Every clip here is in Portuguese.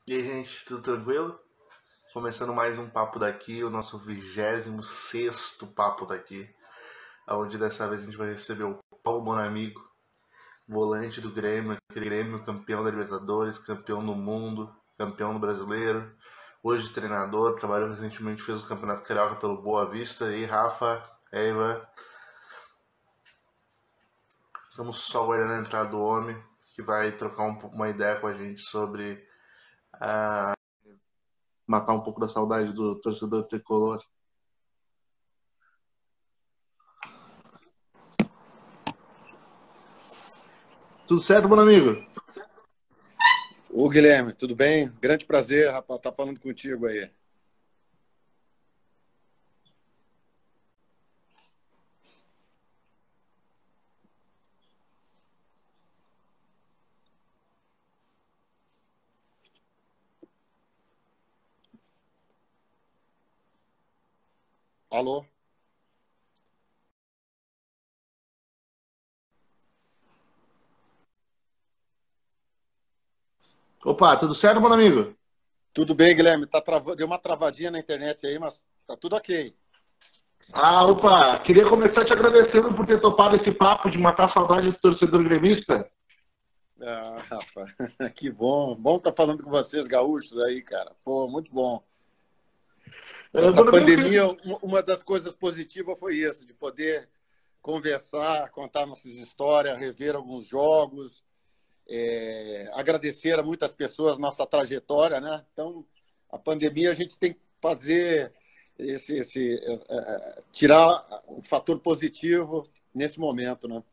E aí, gente, tudo tranquilo? Começando mais um Papo Daqui, o nosso 26º Papo Daqui, onde dessa vez a gente vai receber o Paulo Bonamigo, volante do Grêmio, aquele Grêmio campeão da Libertadores, campeão do mundo, campeão do brasileiro, hoje treinador, trabalhou recentemente, fez o Campeonato Carioca pelo Boa Vista. E aí, Rafa, Eva, estamos só aguardando a entrada do homem, que vai trocar uma ideia com a gente sobre matar um pouco da saudade do torcedor tricolor. Tudo certo, meu amigo? Ô, Guilherme, tudo bem? Grande prazer, rapaz, estar falando contigo aí. Alô? Opa, tudo certo, meu amigo? Tudo bem, Guilherme? Deu uma travadinha na internet aí, mas tá tudo ok. Opa, queria começar te agradecendo por ter topado esse papo de matar a saudade do torcedor gremista. Ah, rapaz, que bom. Bom estar falando com vocês, gaúchos aí, cara. Pô, muito bom. Essa pandemia, uma das coisas positivas foi isso, de poder conversar, contar nossas histórias, rever alguns jogos, agradecer a muitas pessoas nossa trajetória, né? Então, a pandemia a gente tem que fazer tirar um fator positivo nesse momento, né?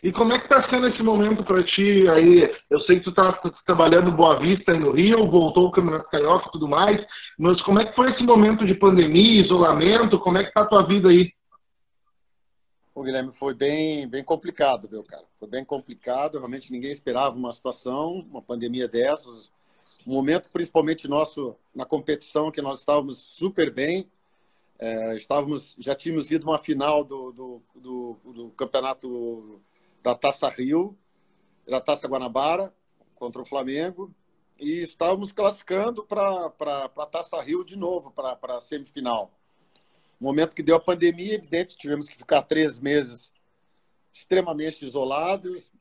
E como é que está sendo esse momento para ti aí? Eu sei que tu tá trabalhando em Boa Vista aí no Rio, voltou o Campeonato Carioca e tudo mais, mas como é que foi esse momento de pandemia, isolamento? Como é que tá a tua vida aí? O Guilherme, foi bem complicado, viu, cara? Foi bem complicado, realmente ninguém esperava uma situação, uma pandemia dessas, um momento principalmente nosso na competição, que nós estávamos super bem, já tínhamos ido uma final do campeonato da Taça Rio, da Taça Guanabara, contra o Flamengo, e estávamos classificando para a Taça Rio de novo, para a semifinal. No momento que deu a pandemia, evidente, tivemos que ficar 3 meses extremamente isolados,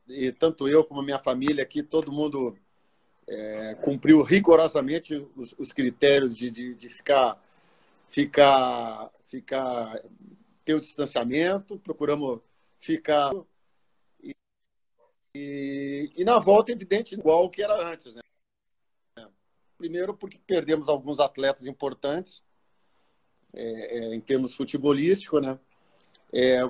e tanto eu como a minha família aqui, todo mundo cumpriu rigorosamente os critérios de ter o distanciamento, procuramos ficar. E na volta, evidente, igual que era antes, né? Primeiro, porque perdemos alguns atletas importantes em termos futebolísticos, né?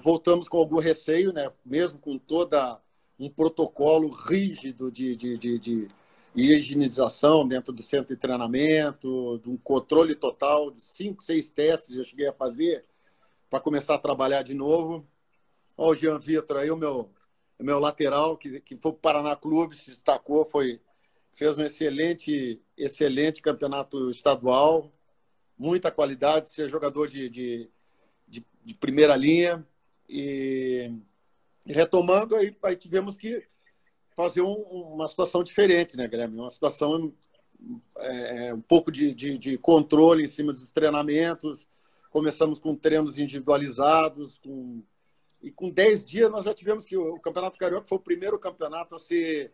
Voltamos com algum receio, né? Mesmo com toda um protocolo rígido de higienização dentro do centro de treinamento, de um controle total, de 5, 6 testes eu cheguei a fazer para começar a trabalhar de novo. Olha o Jean Vitor aí, o meu lateral, que foi para o Paraná Clube, se destacou, fez um excelente campeonato estadual, muita qualidade, ser jogador de primeira linha. E retomando, aí tivemos que fazer uma situação diferente, né, Guilherme? Uma situação um pouco de controle em cima dos treinamentos. Começamos com treinos individualizados, e com 10 dias nós já tivemos que o Campeonato Carioca foi o primeiro campeonato a ser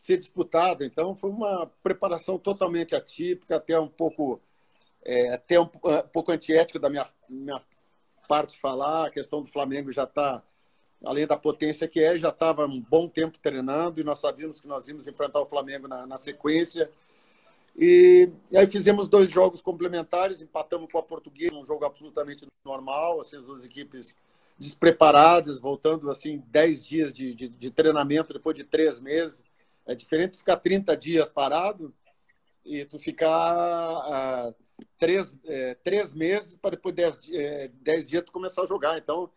disputado, então foi uma preparação totalmente atípica, até um pouco antiético da minha parte falar. A questão do Flamengo já está, além da potência que já estava um bom tempo treinando, e nós sabíamos que nós íamos enfrentar o Flamengo na sequência. E aí fizemos 2 jogos complementares, empatamos com a Portuguesa, um jogo absolutamente normal, assim, as duas equipes despreparadas, voltando assim 10 dias de treinamento depois de 3 meses. É diferente de ficar 30 dias parado e tu ficar 3 meses para depois 10 dias tu começar a jogar. Então,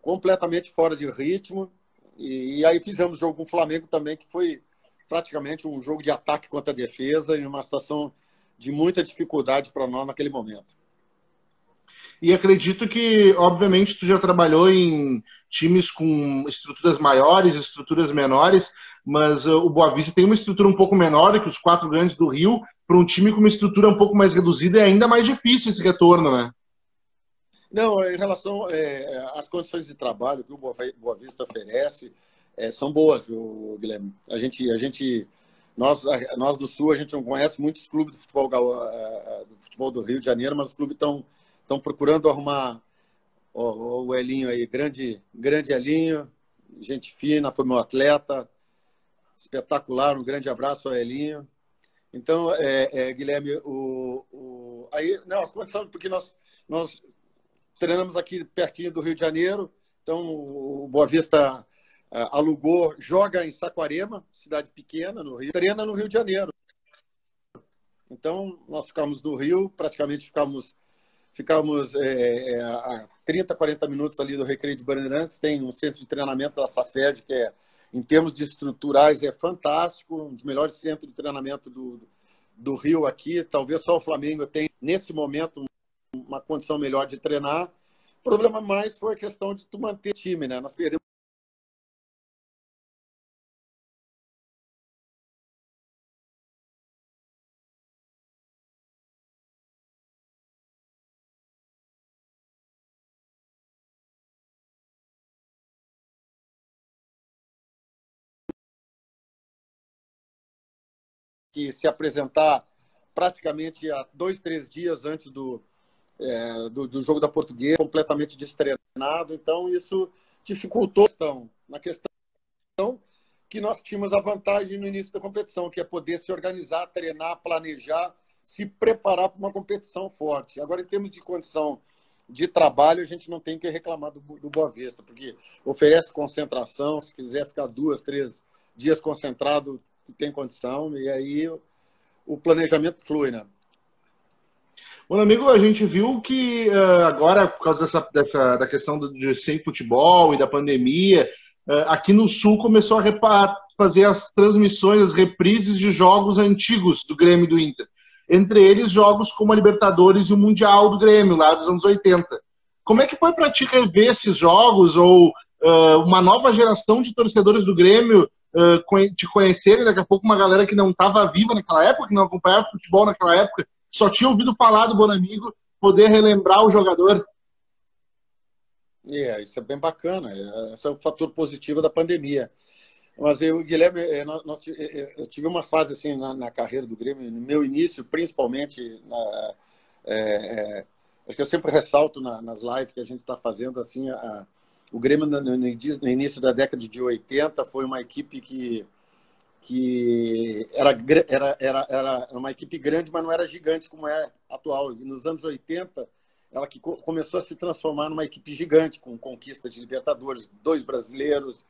completamente fora de ritmo. E aí fizemos jogo com o Flamengo também, que foi praticamente um jogo de ataque contra a defesa, em uma situação de muita dificuldade para nós naquele momento. E acredito que, obviamente, tu já trabalhou em times com estruturas maiores, estruturas menores, mas o Boa Vista tem uma estrutura um pouco menor que os 4 grandes do Rio. Para um time com uma estrutura um pouco mais reduzida é ainda mais difícil esse retorno, né? Não, em relação às condições de trabalho que o Boa Vista oferece, são boas, viu, Guilherme? Nós do Sul, a gente não conhece muitos clubes do futebol do Rio de Janeiro, mas os clubes estão procurando arrumar o Elinho aí, grande Elinho, gente fina, foi meu atleta, espetacular, um grande abraço ao Elinho. Então, Guilherme, aí, não, porque nós treinamos aqui pertinho do Rio de Janeiro, então o Boa Vista alugou, joga em Saquarema, cidade pequena no Rio, treina no Rio de Janeiro. Então, nós ficamos no Rio, praticamente ficamos a 30, 40 minutos ali do Recreio de Bandeirantes, tem um centro de treinamento da Safed, que em termos de estruturais, é fantástico, um dos melhores centros de treinamento do Rio aqui, talvez só o Flamengo tenha, nesse momento, uma condição melhor de treinar. O problema mais foi a questão de tu manter o time, né? Nós perdemos que se apresentar praticamente há 2, 3 dias antes do jogo da Portuguesa, completamente destreinado. Então, isso dificultou na questão que nós tínhamos a vantagem no início da competição, que é poder se organizar, treinar, planejar, se preparar para uma competição forte. Agora, em termos de condição de trabalho, a gente não tem que reclamar do Boa Vista, porque oferece concentração, se quiser ficar 2, 3 dias concentrado, tem condição, e aí o planejamento flui, né? Bom, amigo, a gente viu que agora, por causa da questão de sem futebol e da pandemia, aqui no Sul começou a fazer as transmissões, as reprises de jogos antigos do Grêmio e do Inter. Entre eles, jogos como a Libertadores e o Mundial do Grêmio, lá dos anos 80. Como é que foi para ti rever esses jogos, ou uma nova geração de torcedores do Grêmio te conhecerem, daqui a pouco uma galera que não estava viva naquela época, que não acompanhava futebol naquela época, só tinha ouvido falar do Bonamigo, poder relembrar o jogador? Isso é bem bacana. Esse é o fator positivo da pandemia. Mas eu, Guilherme, eu tive uma fase assim na carreira do Grêmio, no meu início, principalmente, acho que eu sempre ressalto nas lives que a gente está fazendo, assim, o Grêmio no início da década de 80 foi uma equipe que era uma equipe grande, mas não era gigante como é atual. E nos anos 80, ela que começou a se transformar numa equipe gigante, com conquista de Libertadores, 2 brasileiros,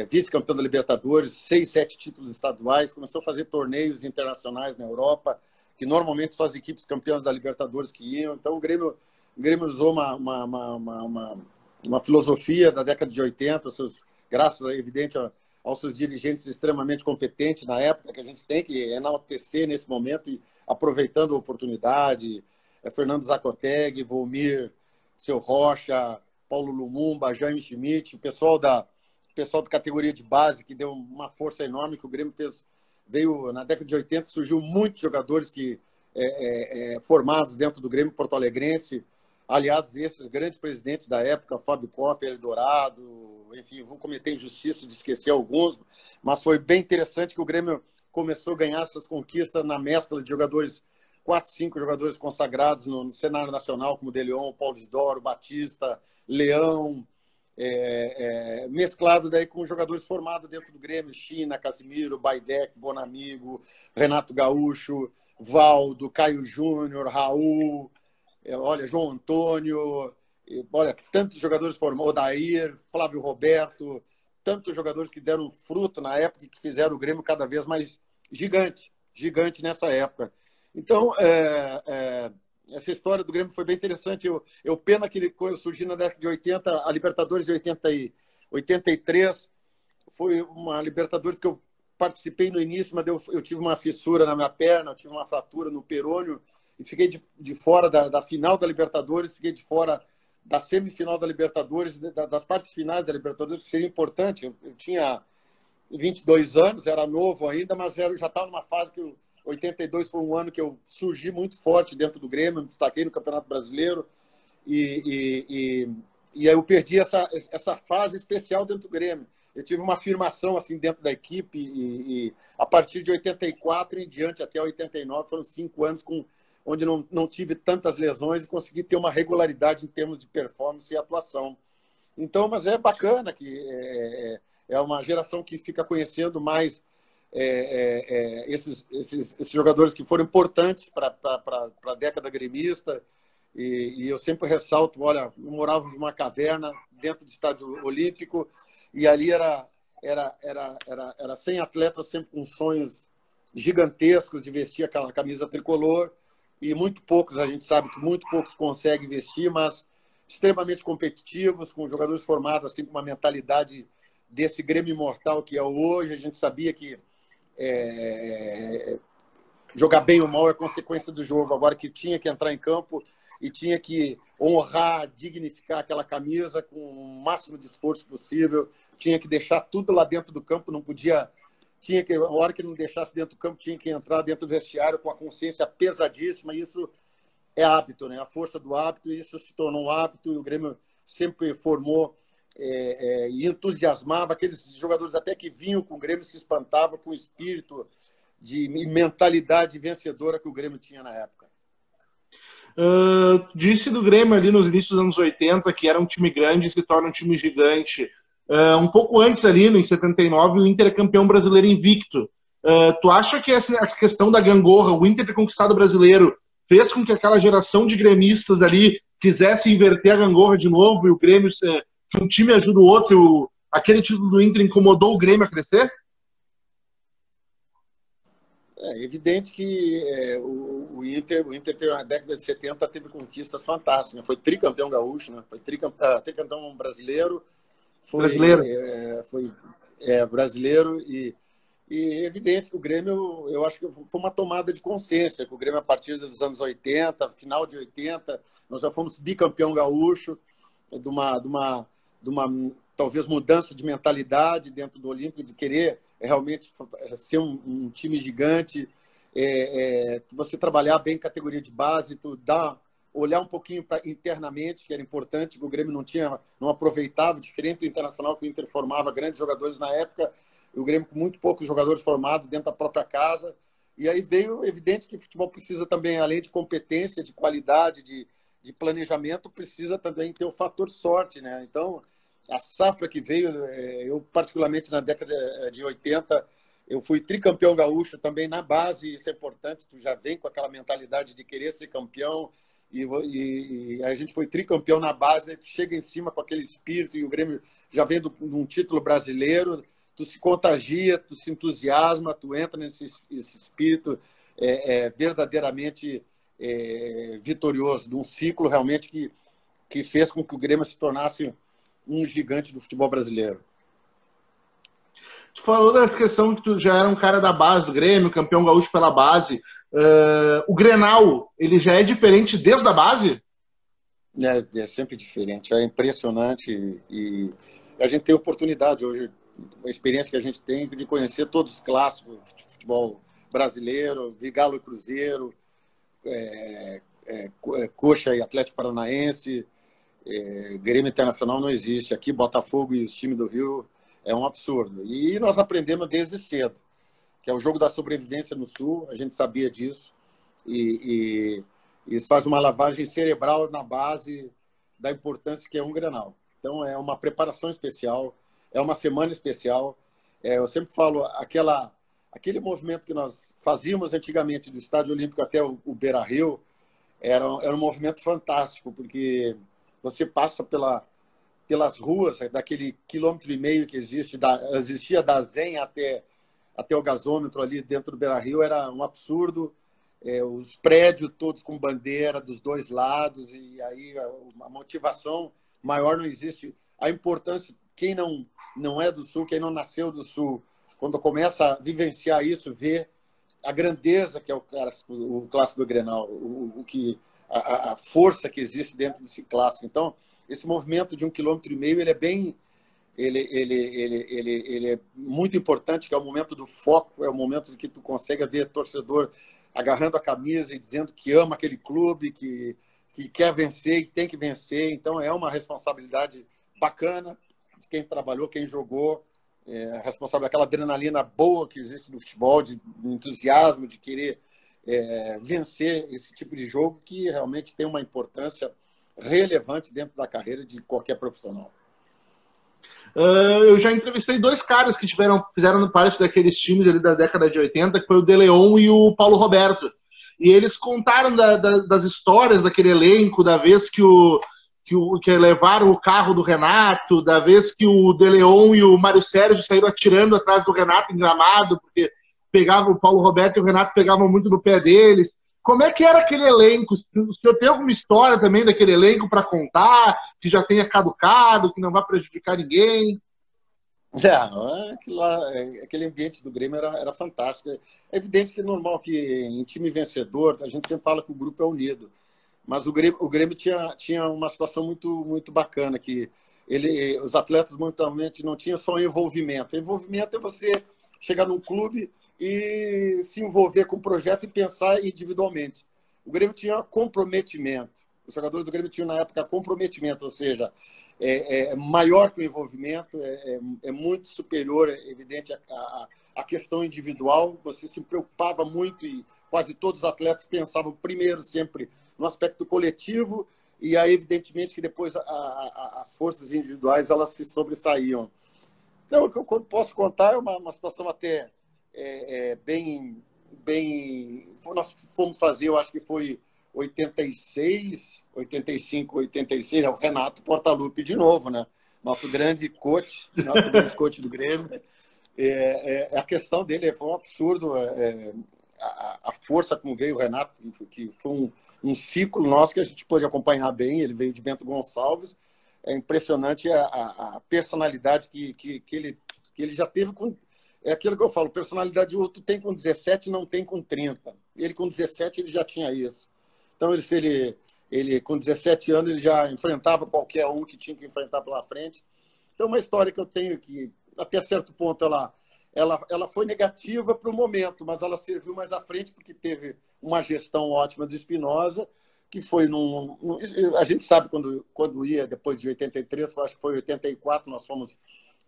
vice-campeão da Libertadores, 6, 7 títulos estaduais, começou a fazer torneios internacionais na Europa, que normalmente só as equipes campeãs da Libertadores que iam. Então o Grêmio usou uma filosofia da década de 80, graças, evidente, aos seus dirigentes extremamente competentes na época, que a gente tem que enaltecer nesse momento, e aproveitando a oportunidade, Fernando Zacoteg, Volmir, Seu Rocha, Paulo Lumumba, Jaime Schmidt, o pessoal da categoria de base, que deu uma força enorme, que o Grêmio veio na década de 80, surgiu muitos jogadores formados dentro do Grêmio porto-alegrense, aliados esses grandes presidentes da época, Fábio Koff, Eldorado, enfim, vou cometer injustiça de esquecer alguns, mas foi bem interessante que o Grêmio começou a ganhar essas conquistas na mescla de jogadores, 4, 5 jogadores consagrados no cenário nacional, como Deleon, Paulo Isidoro, Batista, Leão, mesclado daí com jogadores formados dentro do Grêmio, China, Casimiro, Baidec, Bonamigo, Renato Gaúcho, Valdo, Caio Júnior, Raul, olha, João Antônio, olha, tantos jogadores formados, Odair, Flávio Roberto, tantos jogadores que deram fruto na época e que fizeram o Grêmio cada vez mais gigante nessa época. Então, essa história do Grêmio foi bem interessante. Pena que quando eu surgi na década de 80, a Libertadores de 83 foi uma Libertadores que eu participei no início, mas eu tive uma fissura na minha perna, eu tive uma fratura no perônio e fiquei de fora da final da Libertadores, fiquei de fora da semifinal da Libertadores, das partes finais da Libertadores, que seria importante. Eu tinha 22 anos, era novo ainda, mas já estava numa fase que 82 foi um ano que eu surgi muito forte dentro do Grêmio, me destaquei no Campeonato Brasileiro e aí eu perdi essa fase especial dentro do Grêmio. Eu tive uma afirmação assim dentro da equipe e a partir de 84 em diante até 89 foram 5 anos onde não tive tantas lesões e consegui ter uma regularidade em termos de performance e atuação. Então, mas é bacana que é uma geração que fica conhecendo mais esses jogadores que foram importantes para a década gremista. E eu sempre ressalto, olha, eu morava numa caverna dentro do Estádio Olímpico e ali era 100 atletas sempre com sonhos gigantescos de vestir aquela camisa tricolor e muito poucos, a gente sabe que muito poucos conseguem vestir, mas extremamente competitivos, com jogadores formados assim com uma mentalidade desse Grêmio imortal que é hoje. A gente sabia que jogar bem ou mal é consequência do jogo, agora que tinha que entrar em campo e tinha que honrar, dignificar aquela camisa com o máximo de esforço possível, tinha que deixar tudo lá dentro do campo, não podia, a hora que não deixasse dentro do campo, tinha que entrar dentro do vestiário com a consciência pesadíssima. Isso é hábito, né? A força do hábito, isso se tornou um hábito e o Grêmio sempre formou e entusiasmava aqueles jogadores até que vinham com o Grêmio, se espantavam com o espírito de mentalidade vencedora que o Grêmio tinha na época. Disse do Grêmio ali nos inícios dos anos 80 que era um time grande e se torna um time gigante. Um pouco antes ali, em 79, o Inter é campeão brasileiro invicto. Tu acha que essa questão da gangorra, o Inter ter conquistado o brasileiro, fez com que aquela geração de gremistas ali quisesse inverter a gangorra de novo e o Grêmio, que um time ajuda o outro, aquele título do Inter incomodou o Grêmio a crescer? É evidente que o Inter na década de 70 teve conquistas fantásticas, né? Foi tricampeão gaúcho, né? Foi tricampeão brasileiro, foi brasileiro e é evidente que o Grêmio, eu acho que foi uma tomada de consciência, que o Grêmio a partir dos anos 80, final de 80, nós já fomos bicampeão gaúcho, de uma talvez mudança de mentalidade dentro do Olímpico, de querer realmente ser um time gigante, você trabalhar bem categoria de base, olhar um pouquinho internamente, que era importante, que o Grêmio não aproveitava, diferente do Internacional, que o Inter formava grandes jogadores na época, e o Grêmio com muito poucos jogadores formados dentro da própria casa. E aí veio evidente que o futebol precisa também, além de competência, de qualidade, de planejamento, precisa também ter o fator sorte, né? Então, a safra que veio, eu particularmente na década de 80, eu fui tricampeão gaúcho também na base, isso é importante, tu já vem com aquela mentalidade de querer ser campeão, e a gente foi tricampeão na base, tu chega em cima com aquele espírito, e o Grêmio já vem de um título brasileiro, tu se contagia, tu se entusiasma, tu entra nesse espírito verdadeiramente vitorioso, de um ciclo realmente que fez com que o Grêmio se tornasse um gigante do futebol brasileiro. Tu falou dessa questão que tu já era um cara da base do Grêmio, campeão gaúcho pela base. O Grenal, ele já é diferente desde a base? É sempre diferente, é impressionante e a gente tem oportunidade hoje, a experiência que a gente tem de conhecer todos os clássicos de futebol brasileiro, Galo e Cruzeiro, Coxa e Atlético Paranaense, Grêmio Internacional não existe. Aqui, Botafogo e os times do Rio é um absurdo. E nós aprendemos desde cedo, que é o jogo da sobrevivência no Sul, a gente sabia disso. E isso faz uma lavagem cerebral na base da importância que é um Grenal. Então, é uma preparação especial, é uma semana especial. Eu sempre falo, aquele movimento que nós fazíamos antigamente do Estádio Olímpico até o Beira-Rio era um movimento fantástico, porque você passa pelas ruas daquele 1,5 km que existia da Zen até o gasômetro ali dentro do Beira-Rio, era um absurdo. Os prédios todos com bandeira dos dois lados, e aí a motivação maior não existe. A importância, quem não é do Sul, quem não nasceu do Sul, quando começa a vivenciar isso, vê a grandeza que é o clássico do Grenal, a força que existe dentro desse clássico. Então, esse movimento de 1,5 km, ele é bem... Ele é muito importante, que é o momento do foco, é o momento que tu consegue ver torcedor agarrando a camisa e dizendo que ama aquele clube, que quer vencer e tem que vencer. Então, é uma responsabilidade bacana de quem trabalhou, quem jogou, a responsabilidade, aquela adrenalina boa que existe no futebol, de entusiasmo, de querer vencer esse tipo de jogo, que realmente tem uma importância relevante dentro da carreira de qualquer profissional. Eu já entrevistei 2 caras que fizeram parte daqueles times ali da década de 80, que foi o De Leon e o Paulo Roberto. E eles contaram das histórias daquele elenco, da vez que levaram o carro do Renato, da vez que o De Leon e o Mário Sérgio saíram atirando atrás do Renato em Gramado, porque o Paulo Roberto e o Renato pegavam muito no pé deles. Como é que era aquele elenco? O senhor tem alguma história também daquele elenco para contar, que já tenha caducado, que não vai prejudicar ninguém? Aquele ambiente do Grêmio era fantástico. É evidente que é normal que em time vencedor, a gente sempre fala que o grupo é unido, mas o Grêmio tinha uma situação muito, muito bacana, que os atletas muitas não tinham só envolvimento. Envolvimento é você chegar num clube e se envolver com o projeto e pensar individualmente. O Grêmio tinha comprometimento. Os jogadores do Grêmio tinham, na época, comprometimento, ou seja, maior que o envolvimento, é muito superior, é evidente, a questão individual. Você se preocupava muito e quase todos os atletas pensavam primeiro sempre no aspecto coletivo, e aí, evidentemente, que depois as forças individuais elas se sobressaíam. Então, o que eu posso contar é uma situação até bem... Nós fomos fazer, eu acho que foi 86, 85, 86, o Renato Portaluppi de novo, né? Nosso grande coach do Grêmio. A questão dele foi um absurdo, a força como veio o Renato, que foi um ciclo nosso que a gente pôde acompanhar bem. Ele veio de Bento Gonçalves. É impressionante a personalidade que ele já teve com... É aquilo que eu falo, personalidade o outro tem com 17 não tem com 30. Ele com 17 ele já tinha isso. Então ele com 17 anos ele já enfrentava qualquer um que tinha que enfrentar pela frente. Então uma história que eu tenho que até certo ponto ela foi negativa para o momento, mas ela serviu mais à frente porque teve uma gestão ótima do Espinosa, que foi a gente sabe quando ia depois de 83, acho que foi 84, nós fomos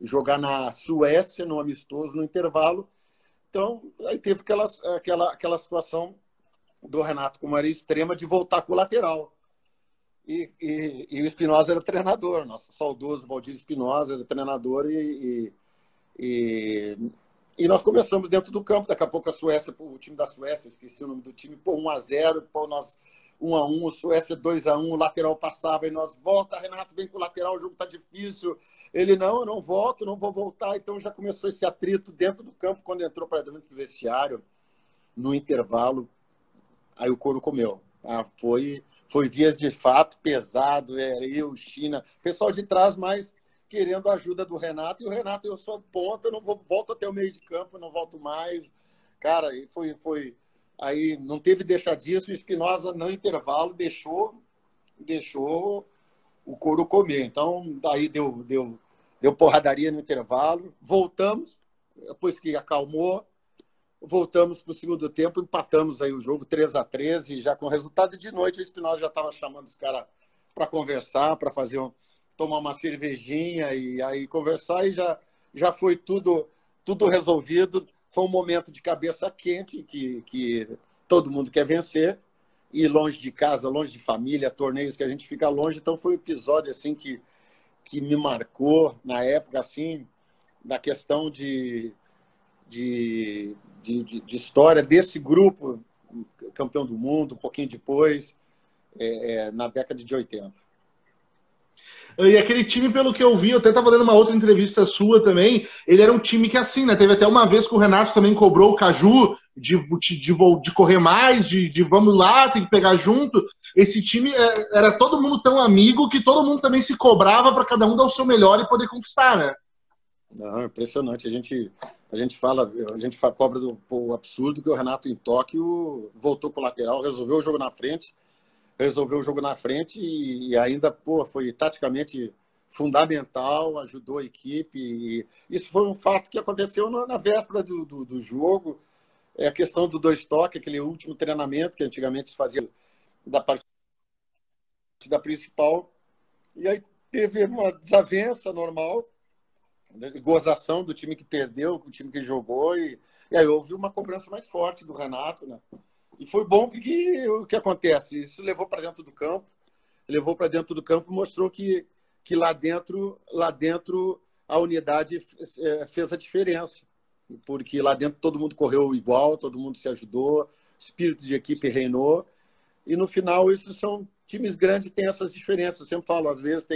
jogar na Suécia, no amistoso, no intervalo. Então, aí teve aquela situação do Renato, como era extrema, de voltar com o lateral. E o Espinosa era o treinador, nosso saudoso Valdir Espinosa era o treinador, e nós começamos dentro do campo. Daqui a pouco a Suécia, o time da Suécia, esqueci o nome do time, 1-0, nós 1-1, Suécia 2-1, o lateral passava, e nós, volta, Renato, vem com o lateral, o jogo tá difícil. Ele, não, eu não volto, não vou voltar. Então já começou esse atrito dentro do campo. Quando entrou para dentro do vestiário, no intervalo, aí o couro comeu. Foi vias de fato, pesado, eu, China, pessoal de trás, mas querendo a ajuda do Renato. E o Renato, eu sou ponta, eu não volto até o meio de campo, não volto mais. Cara, foi aí não teve deixar disso. O Espinosa, no intervalo, deixou o couro comer. Então, daí deu porradaria no intervalo. Voltamos, depois que acalmou, voltamos para o segundo tempo, empatamos aí o jogo 3-3, e já com resultado de noite, o Espinosa já estava chamando os caras para conversar, para tomar uma cervejinha e aí conversar, e já foi tudo resolvido. Foi um momento de cabeça quente, que todo mundo quer vencer, e longe de casa, longe de família, torneios que a gente fica longe. Então foi um episódio assim que me marcou na época, assim, da questão de história desse grupo, campeão do mundo, um pouquinho depois, na década de 80. E aquele time, pelo que eu vi, eu até estava dando uma outra entrevista sua também, ele era um time que, assim, né, teve até uma vez que o Renato também cobrou o Caju de correr mais, de vamos lá, tem que pegar junto. Esse time era todo mundo tão amigo que todo mundo também se cobrava para cada um dar o seu melhor e poder conquistar, né? Não, impressionante. A gente cobra do absurdo que o Renato em Tóquio voltou com o lateral, resolveu o jogo na frente. resolveu o jogo na frente e ainda foi taticamente fundamental, ajudou a equipe. E isso foi um fato que aconteceu na véspera do jogo. É a questão do dois toques, aquele último treinamento que antigamente se fazia da partida principal. E aí teve uma desavença normal, né, gozação do time que perdeu, do time que jogou. E aí houve uma cobrança mais forte do Renato, né? E foi bom porque o que acontece? Isso levou para dentro do campo, mostrou que lá dentro a unidade fez a diferença. Porque lá dentro todo mundo correu igual, todo mundo se ajudou, espírito de equipe reinou. E no final, isso são times grandes que têm essas diferenças. Eu sempre falo, às vezes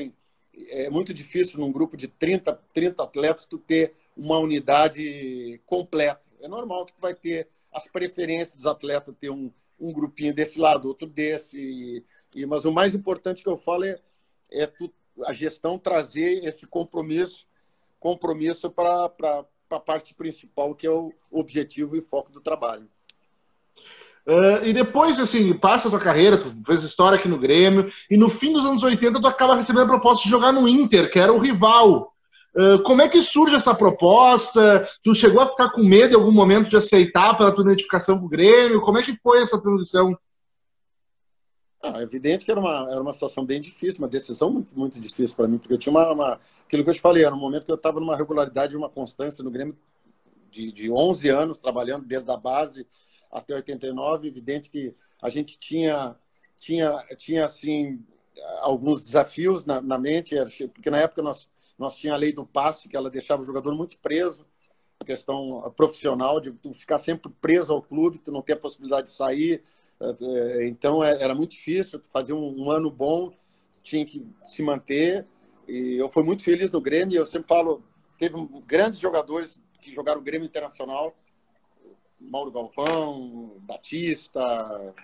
é muito difícil num grupo de 30 atletas tu ter uma unidade completa. É normal que tu vai ter as preferências dos atletas, ter um grupinho desse lado, outro desse. Mas o mais importante que eu falo é a gestão trazer esse compromisso para a parte principal, que é o objetivo e foco do trabalho. E depois, assim, passa a tua carreira, tu fez história aqui no Grêmio, e no fim dos anos 80 tu acaba recebendo a proposta de jogar no Inter, que era o rival. Como é que surge essa proposta? Tu chegou a ficar com medo em algum momento de aceitar pela tua identificação com o Grêmio? Como é que foi essa transição? É evidente que era uma situação bem difícil, uma decisão muito, muito difícil para mim, porque eu tinha aquilo que eu te falei, era um momento que eu estava numa regularidade e uma constância no Grêmio de 11 anos, trabalhando desde a base até 89, evidente que a gente tinha assim, alguns desafios na mente, porque na época nós tinha a lei do passe, que ela deixava o jogador muito preso, questão profissional, de tu ficar sempre preso ao clube, tu não ter a possibilidade de sair. Então era muito difícil fazer um ano bom, tinha que se manter. E eu fui muito feliz no Grêmio. Eu sempre falo, teve grandes jogadores que jogaram o Grêmio Internacional, Mauro Galvão, Batista,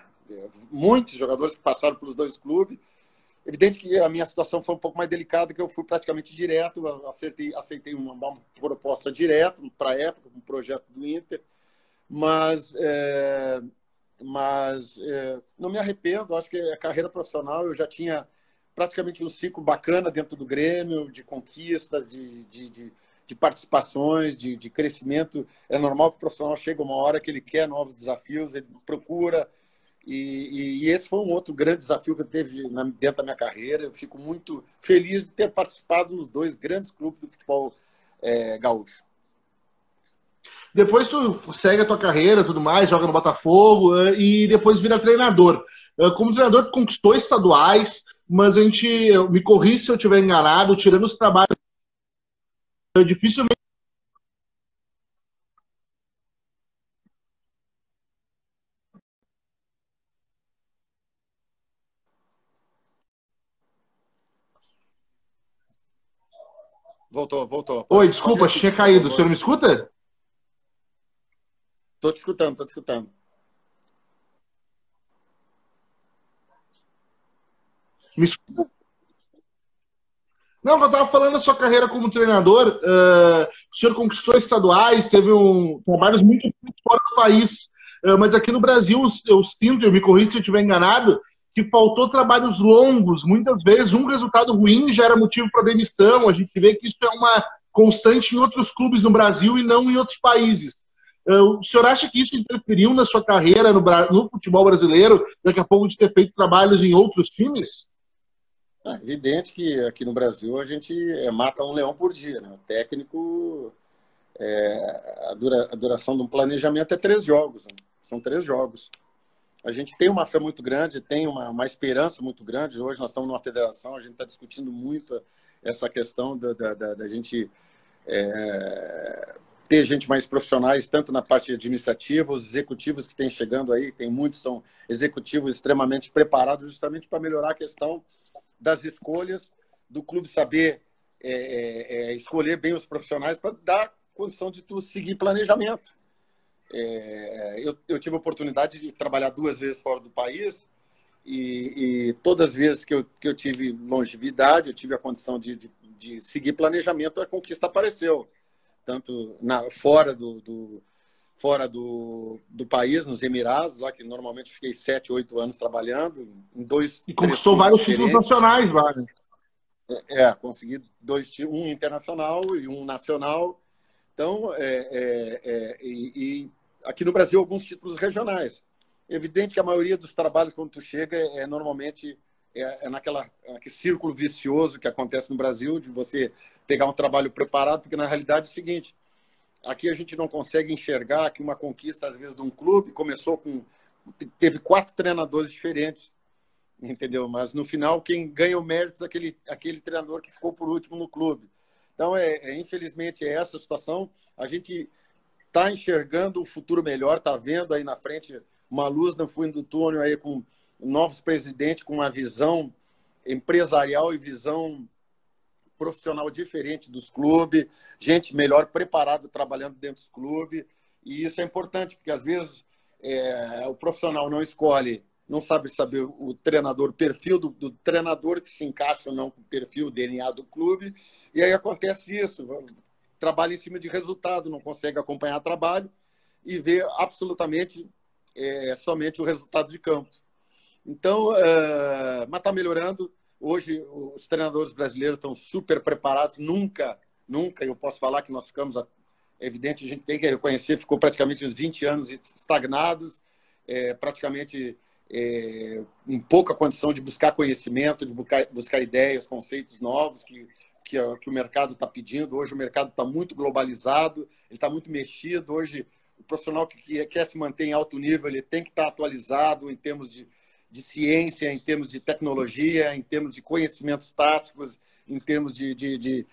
muitos jogadores que passaram pelos dois clubes. Evidente que a minha situação foi um pouco mais delicada, que eu fui praticamente direto, aceitei uma proposta direto para a época, um projeto do Inter, mas não me arrependo. Acho que a carreira profissional, eu já tinha praticamente um ciclo bacana dentro do Grêmio, de conquistas, de participações, de crescimento. É normal que o profissional chega uma hora que ele quer novos desafios, ele procura. E esse foi um outro grande desafio que eu teve dentro da minha carreira. Eu fico muito feliz de ter participado nos dois grandes clubes do futebol gaúcho. Depois tu segue a tua carreira, tudo mais, joga no Botafogo e depois vira treinador. Como treinador, tu conquistou estaduais, mas me corri se eu estiver enganado, tirando os trabalhos, dificilmente. Voltou. Oi, desculpa, tinha caído. O senhor me escuta? Estou te escutando. Me escuta? Não, eu estava falando da sua carreira como treinador. O senhor conquistou estaduais, teve trabalhos muito fora do país. Mas aqui no Brasil, eu sinto, eu me corrijo se eu estiver enganado, que faltou trabalhos longos. Muitas vezes, um resultado ruim já era motivo para demissão. A gente vê que isso é uma constante em outros clubes no Brasil e não em outros países. O senhor acha que isso interferiu na sua carreira no futebol brasileiro, daqui a pouco de ter feito trabalhos em outros times? É evidente que aqui no Brasil a gente mata um leão por dia, né? O técnico, a duração de um planejamento é 3 jogos, né? São 3 jogos. A gente tem uma fé muito grande, tem uma esperança muito grande. Hoje nós estamos numa federação, a gente está discutindo muito essa questão da gente ter gente mais profissionais, tanto na parte administrativa, os executivos que têm chegando aí, tem muitos, são executivos extremamente preparados justamente para melhorar a questão das escolhas, do clube saber escolher bem os profissionais para dar condição de tu seguir planejamento. Eu tive a oportunidade de trabalhar 2 vezes fora do país e todas as vezes que eu tive longevidade, eu tive a condição de seguir planejamento, a conquista apareceu. Tanto fora fora do país, nos Emirados, lá que normalmente fiquei 7, 8 anos trabalhando, em E conquistou vários títulos nacionais lá, né? Consegui 2, um internacional e um nacional. Então, e aqui no Brasil, alguns títulos regionais. Evidente que a maioria dos trabalhos, quando tu chega, normalmente naquele círculo vicioso que acontece no Brasil, de você pegar um trabalho preparado, porque na realidade é o seguinte, aqui a gente não consegue enxergar que uma conquista, às vezes, de um clube teve 4 treinadores diferentes, entendeu? Mas no final, quem ganha o mérito é aquele treinador que ficou por último no clube. Então, infelizmente, é essa a situação. A gente está enxergando um futuro melhor, está vendo aí na frente uma luz no fundo do túnel aí com novos presidentes, com uma visão empresarial e visão profissional diferente dos clubes, gente melhor preparada trabalhando dentro dos clubes. E isso é importante, porque às vezes o profissional não sabe saber o treinador, o perfil do treinador que se encaixa ou não com o perfil, o DNA do clube, e aí acontece isso, trabalha em cima de resultado, não consegue acompanhar trabalho e vê absolutamente somente o resultado de campo. Então, mas está melhorando. Hoje, os treinadores brasileiros estão super preparados. Nunca, eu posso falar que nós ficamos, evidente, a gente tem que reconhecer, ficou praticamente uns 20 anos estagnados, praticamente em pouca condição de buscar conhecimento, de buscar ideias, conceitos novos que o mercado está pedindo. Hoje o mercado está muito globalizado, ele está muito mexido. Hoje o profissional que quer se manter em alto nível, ele tem que estar atualizado em termos de ciência, em termos de tecnologia, em termos de conhecimentos táticos, em termos de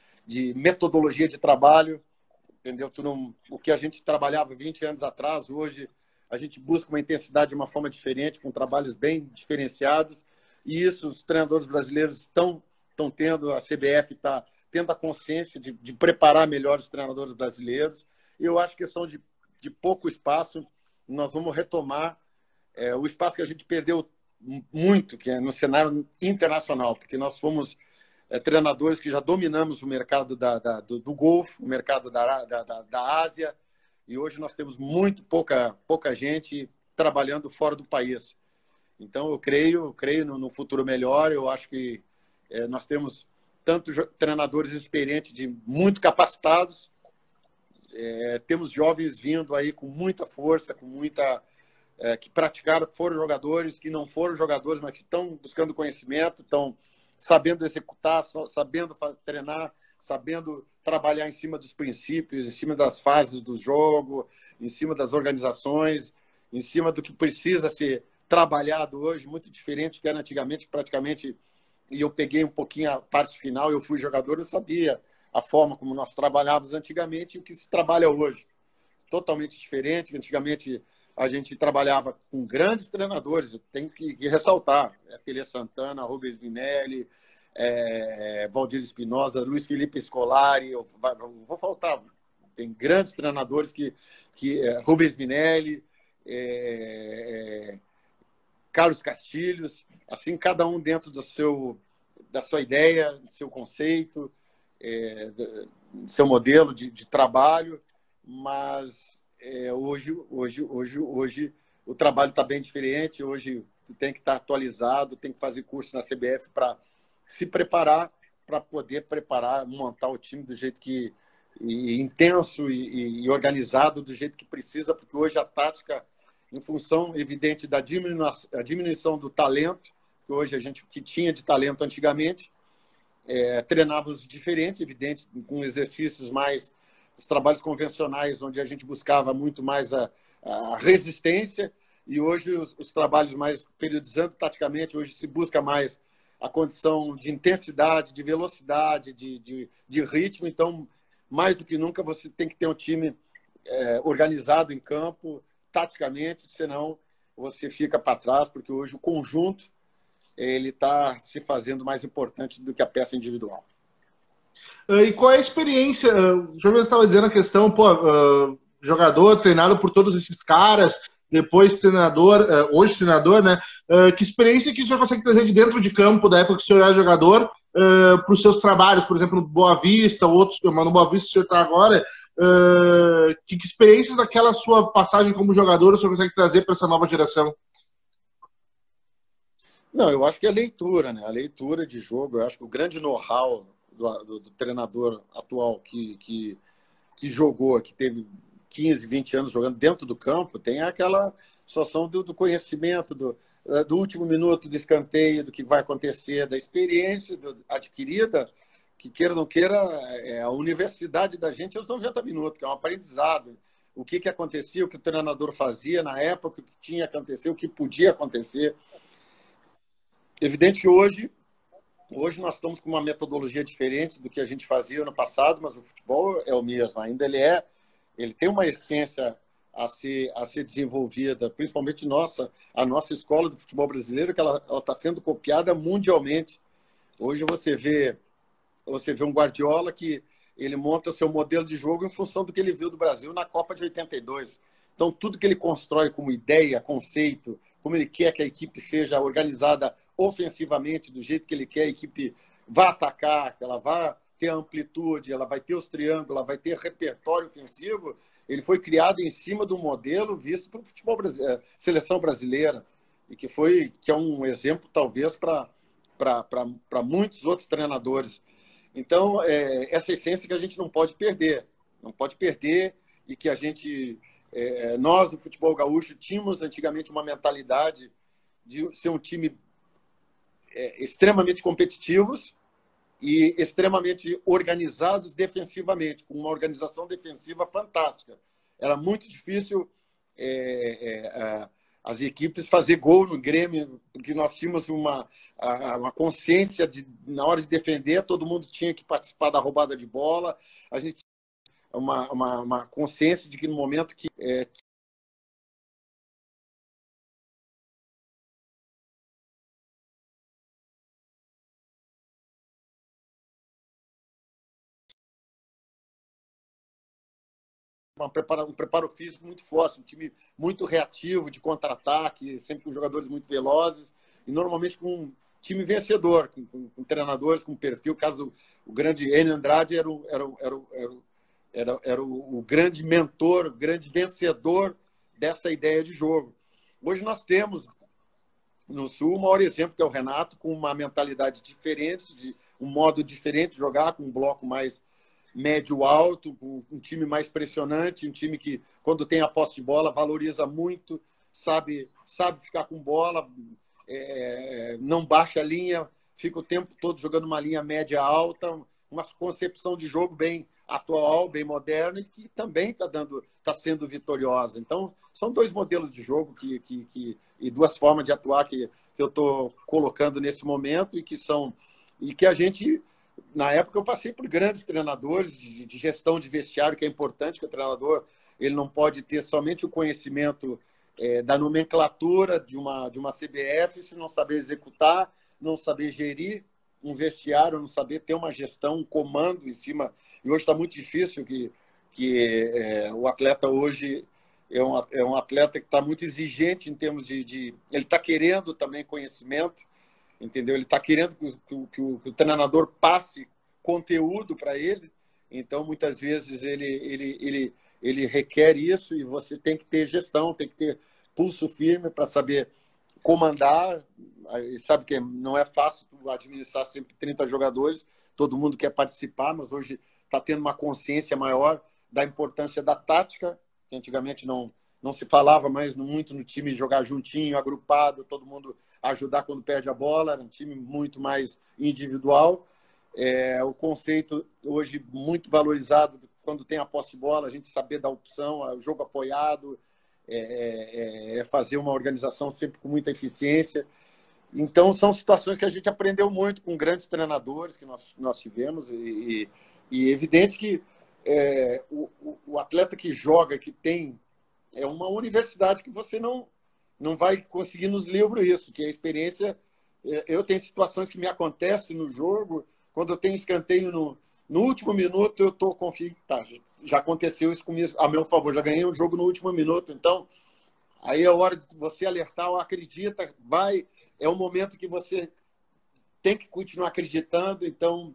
metodologia de trabalho, entendeu? O que a gente trabalhava 20 anos atrás, hoje a gente busca uma intensidade de uma forma diferente, com trabalhos bem diferenciados, e isso os treinadores brasileiros estão tendo, a CBF está tendo a consciência de preparar melhor os treinadores brasileiros. E eu acho que questão de pouco espaço, nós vamos retomar o espaço que a gente perdeu muito, que é no cenário internacional, porque nós fomos treinadores que já dominamos o mercado do Golfo, o mercado da Ásia, e hoje nós temos muito pouca gente trabalhando fora do país. Então, eu creio no futuro melhor. Eu acho que nós temos tanto treinadores experientes, muito capacitados, temos jovens vindo aí com muita força, que praticaram, foram jogadores, que não foram jogadores, mas que estão buscando conhecimento, estão sabendo executar, sabendo treinar, sabendo trabalhar em cima dos princípios, em cima das fases do jogo, em cima das organizações, em cima do que precisa ser trabalhado hoje, muito diferente do que era antigamente, praticamente. E eu peguei um pouquinho a parte final, eu fui jogador, eu sabia a forma como nós trabalhávamos antigamente e o que se trabalha hoje. Totalmente diferente. Antigamente a gente trabalhava com grandes treinadores, eu tenho que ressaltar, Pelé Santana, Rubens Minelli, Valdir Espinosa, Luiz Felipe Scolari, vou faltar, tem grandes treinadores Rubens Minelli, Carlos Castilhos, assim, cada um dentro da sua ideia, do seu conceito, do seu modelo de trabalho, mas hoje o trabalho está bem diferente. Hoje tem que estar atualizado, tem que fazer curso na CBF para se preparar, para poder montar o time do jeito que intenso e organizado, do jeito que precisa, porque hoje a tática, em função evidente da diminuição do talento, que hoje a gente que tinha de talento antigamente, treinávamos diferente, evidente, com exercícios mais, os trabalhos convencionais, onde a gente buscava muito mais a resistência, e hoje os trabalhos mais periodizando taticamente, hoje se busca mais a condição de intensidade, de velocidade, de ritmo. Então, mais do que nunca, você tem que ter um time organizado em campo, taticamente, senão você fica para trás, porque hoje o conjunto ele está se fazendo mais importante do que a peça individual. E qual é a experiência? O João estava dizendo a questão, jogador treinado por todos esses caras, depois treinador, hoje treinador, né? Que experiência que o senhor consegue trazer de dentro de campo, da época que o senhor era jogador, para os seus trabalhos, por exemplo, no Boa Vista, mas no Boa Vista o senhor está agora, Que experiências daquela sua passagem como jogador o senhor consegue trazer para essa nova geração? Não, eu acho que é a leitura, né? A leitura de jogo. Eu acho que o grande know-how do treinador atual que jogou, que teve 15, 20 anos jogando dentro do campo, tem aquela situação do conhecimento, do último minuto do escanteio, do que vai acontecer, da experiência adquirida, que queira ou não queira, a universidade da gente é os 90 minutos, que é um aprendizado. O que acontecia, o que o treinador fazia na época, o que tinha que acontecer, o que podia acontecer. Evidente que hoje nós estamos com uma metodologia diferente do que a gente fazia no passado, mas o futebol é o mesmo. Ainda ele tem uma essência a ser desenvolvida, principalmente a nossa escola do futebol brasileiro, que ela está sendo copiada mundialmente. Hoje você vê um Guardiola que ele monta seu modelo de jogo em função do que ele viu do Brasil na Copa de 82. Então, tudo que ele constrói como ideia, conceito, como ele quer que a equipe seja organizada ofensivamente, do jeito que ele quer, a equipe vá atacar, que ela vá ter amplitude, ela vai ter os triângulos, ela vai ter repertório ofensivo. Ele foi criado em cima do modelo visto pelo futebol brasileiro, seleção brasileira, e que é um exemplo, talvez, para muitos outros treinadores. Então, essa essência que a gente não pode perder, e que a gente... nós, do futebol gaúcho, tínhamos antigamente uma mentalidade de ser um time extremamente competitivos e extremamente organizados defensivamente, com uma organização defensiva fantástica. Era muito difícil as equipes fazer gol no Grêmio, porque nós tínhamos uma consciência de, na hora de defender, todo mundo tinha que participar da roubada de bola. A gente uma consciência de que no momento que um preparo físico muito forte, um time muito reativo, de contra-ataque, sempre com jogadores muito velozes, e normalmente com um time vencedor, com treinadores com perfil. O caso o grande Enio Andrade era o grande mentor, o grande vencedor dessa ideia de jogo. Hoje nós temos no Sul o maior exemplo, que é o Renato, com uma mentalidade diferente, um modo diferente de jogar, com um bloco mais médio-alto, um time mais pressionante, um time que, quando tem a posse de bola, valoriza muito, sabe ficar com bola, não baixa a linha, fica o tempo todo jogando uma linha média-alta, uma concepção de jogo bem atual, bem moderna, e que também está sendo vitoriosa. Então, são dois modelos de jogo e duas formas de atuar que eu estou colocando nesse momento e que a gente... Na época, eu passei por grandes treinadores de gestão de vestiário, que é importante, que o treinador ele não pode ter somente o conhecimento da nomenclatura de uma CBF, se não saber executar, não saber gerir um vestiário, não saber ter uma gestão, um comando em cima. E hoje está muito difícil que o atleta hoje é um atleta que está muito exigente em termos ele está querendo também conhecimento, entendeu? Ele está querendo que o treinador passe conteúdo para ele. Então, muitas vezes, ele requer isso, e você tem que ter gestão, tem que ter pulso firme para saber comandar. Sabe que não é fácil administrar sempre 30 jogadores, todo mundo quer participar, mas hoje está tendo uma consciência maior da importância da tática, que antigamente não se falava mais muito no time jogar juntinho, agrupado, todo mundo ajudar quando perde a bola, era um time muito mais individual. O conceito hoje muito valorizado, quando tem a posse de bola, a gente saber dar opção, o jogo apoiado, fazer uma organização sempre com muita eficiência. Então, são situações que a gente aprendeu muito com grandes treinadores que nós tivemos, e evidente que o atleta que joga, que tem... É uma universidade que você não vai conseguir nos livros isso, que a experiência... Eu tenho situações que me acontecem no jogo, quando eu tenho escanteio no último minuto, eu estou confiante. Tá, já aconteceu isso comigo a meu favor, já ganhei um jogo no último minuto, então aí é hora de você alertar, acredita, vai, é um momento que você tem que continuar acreditando. Então,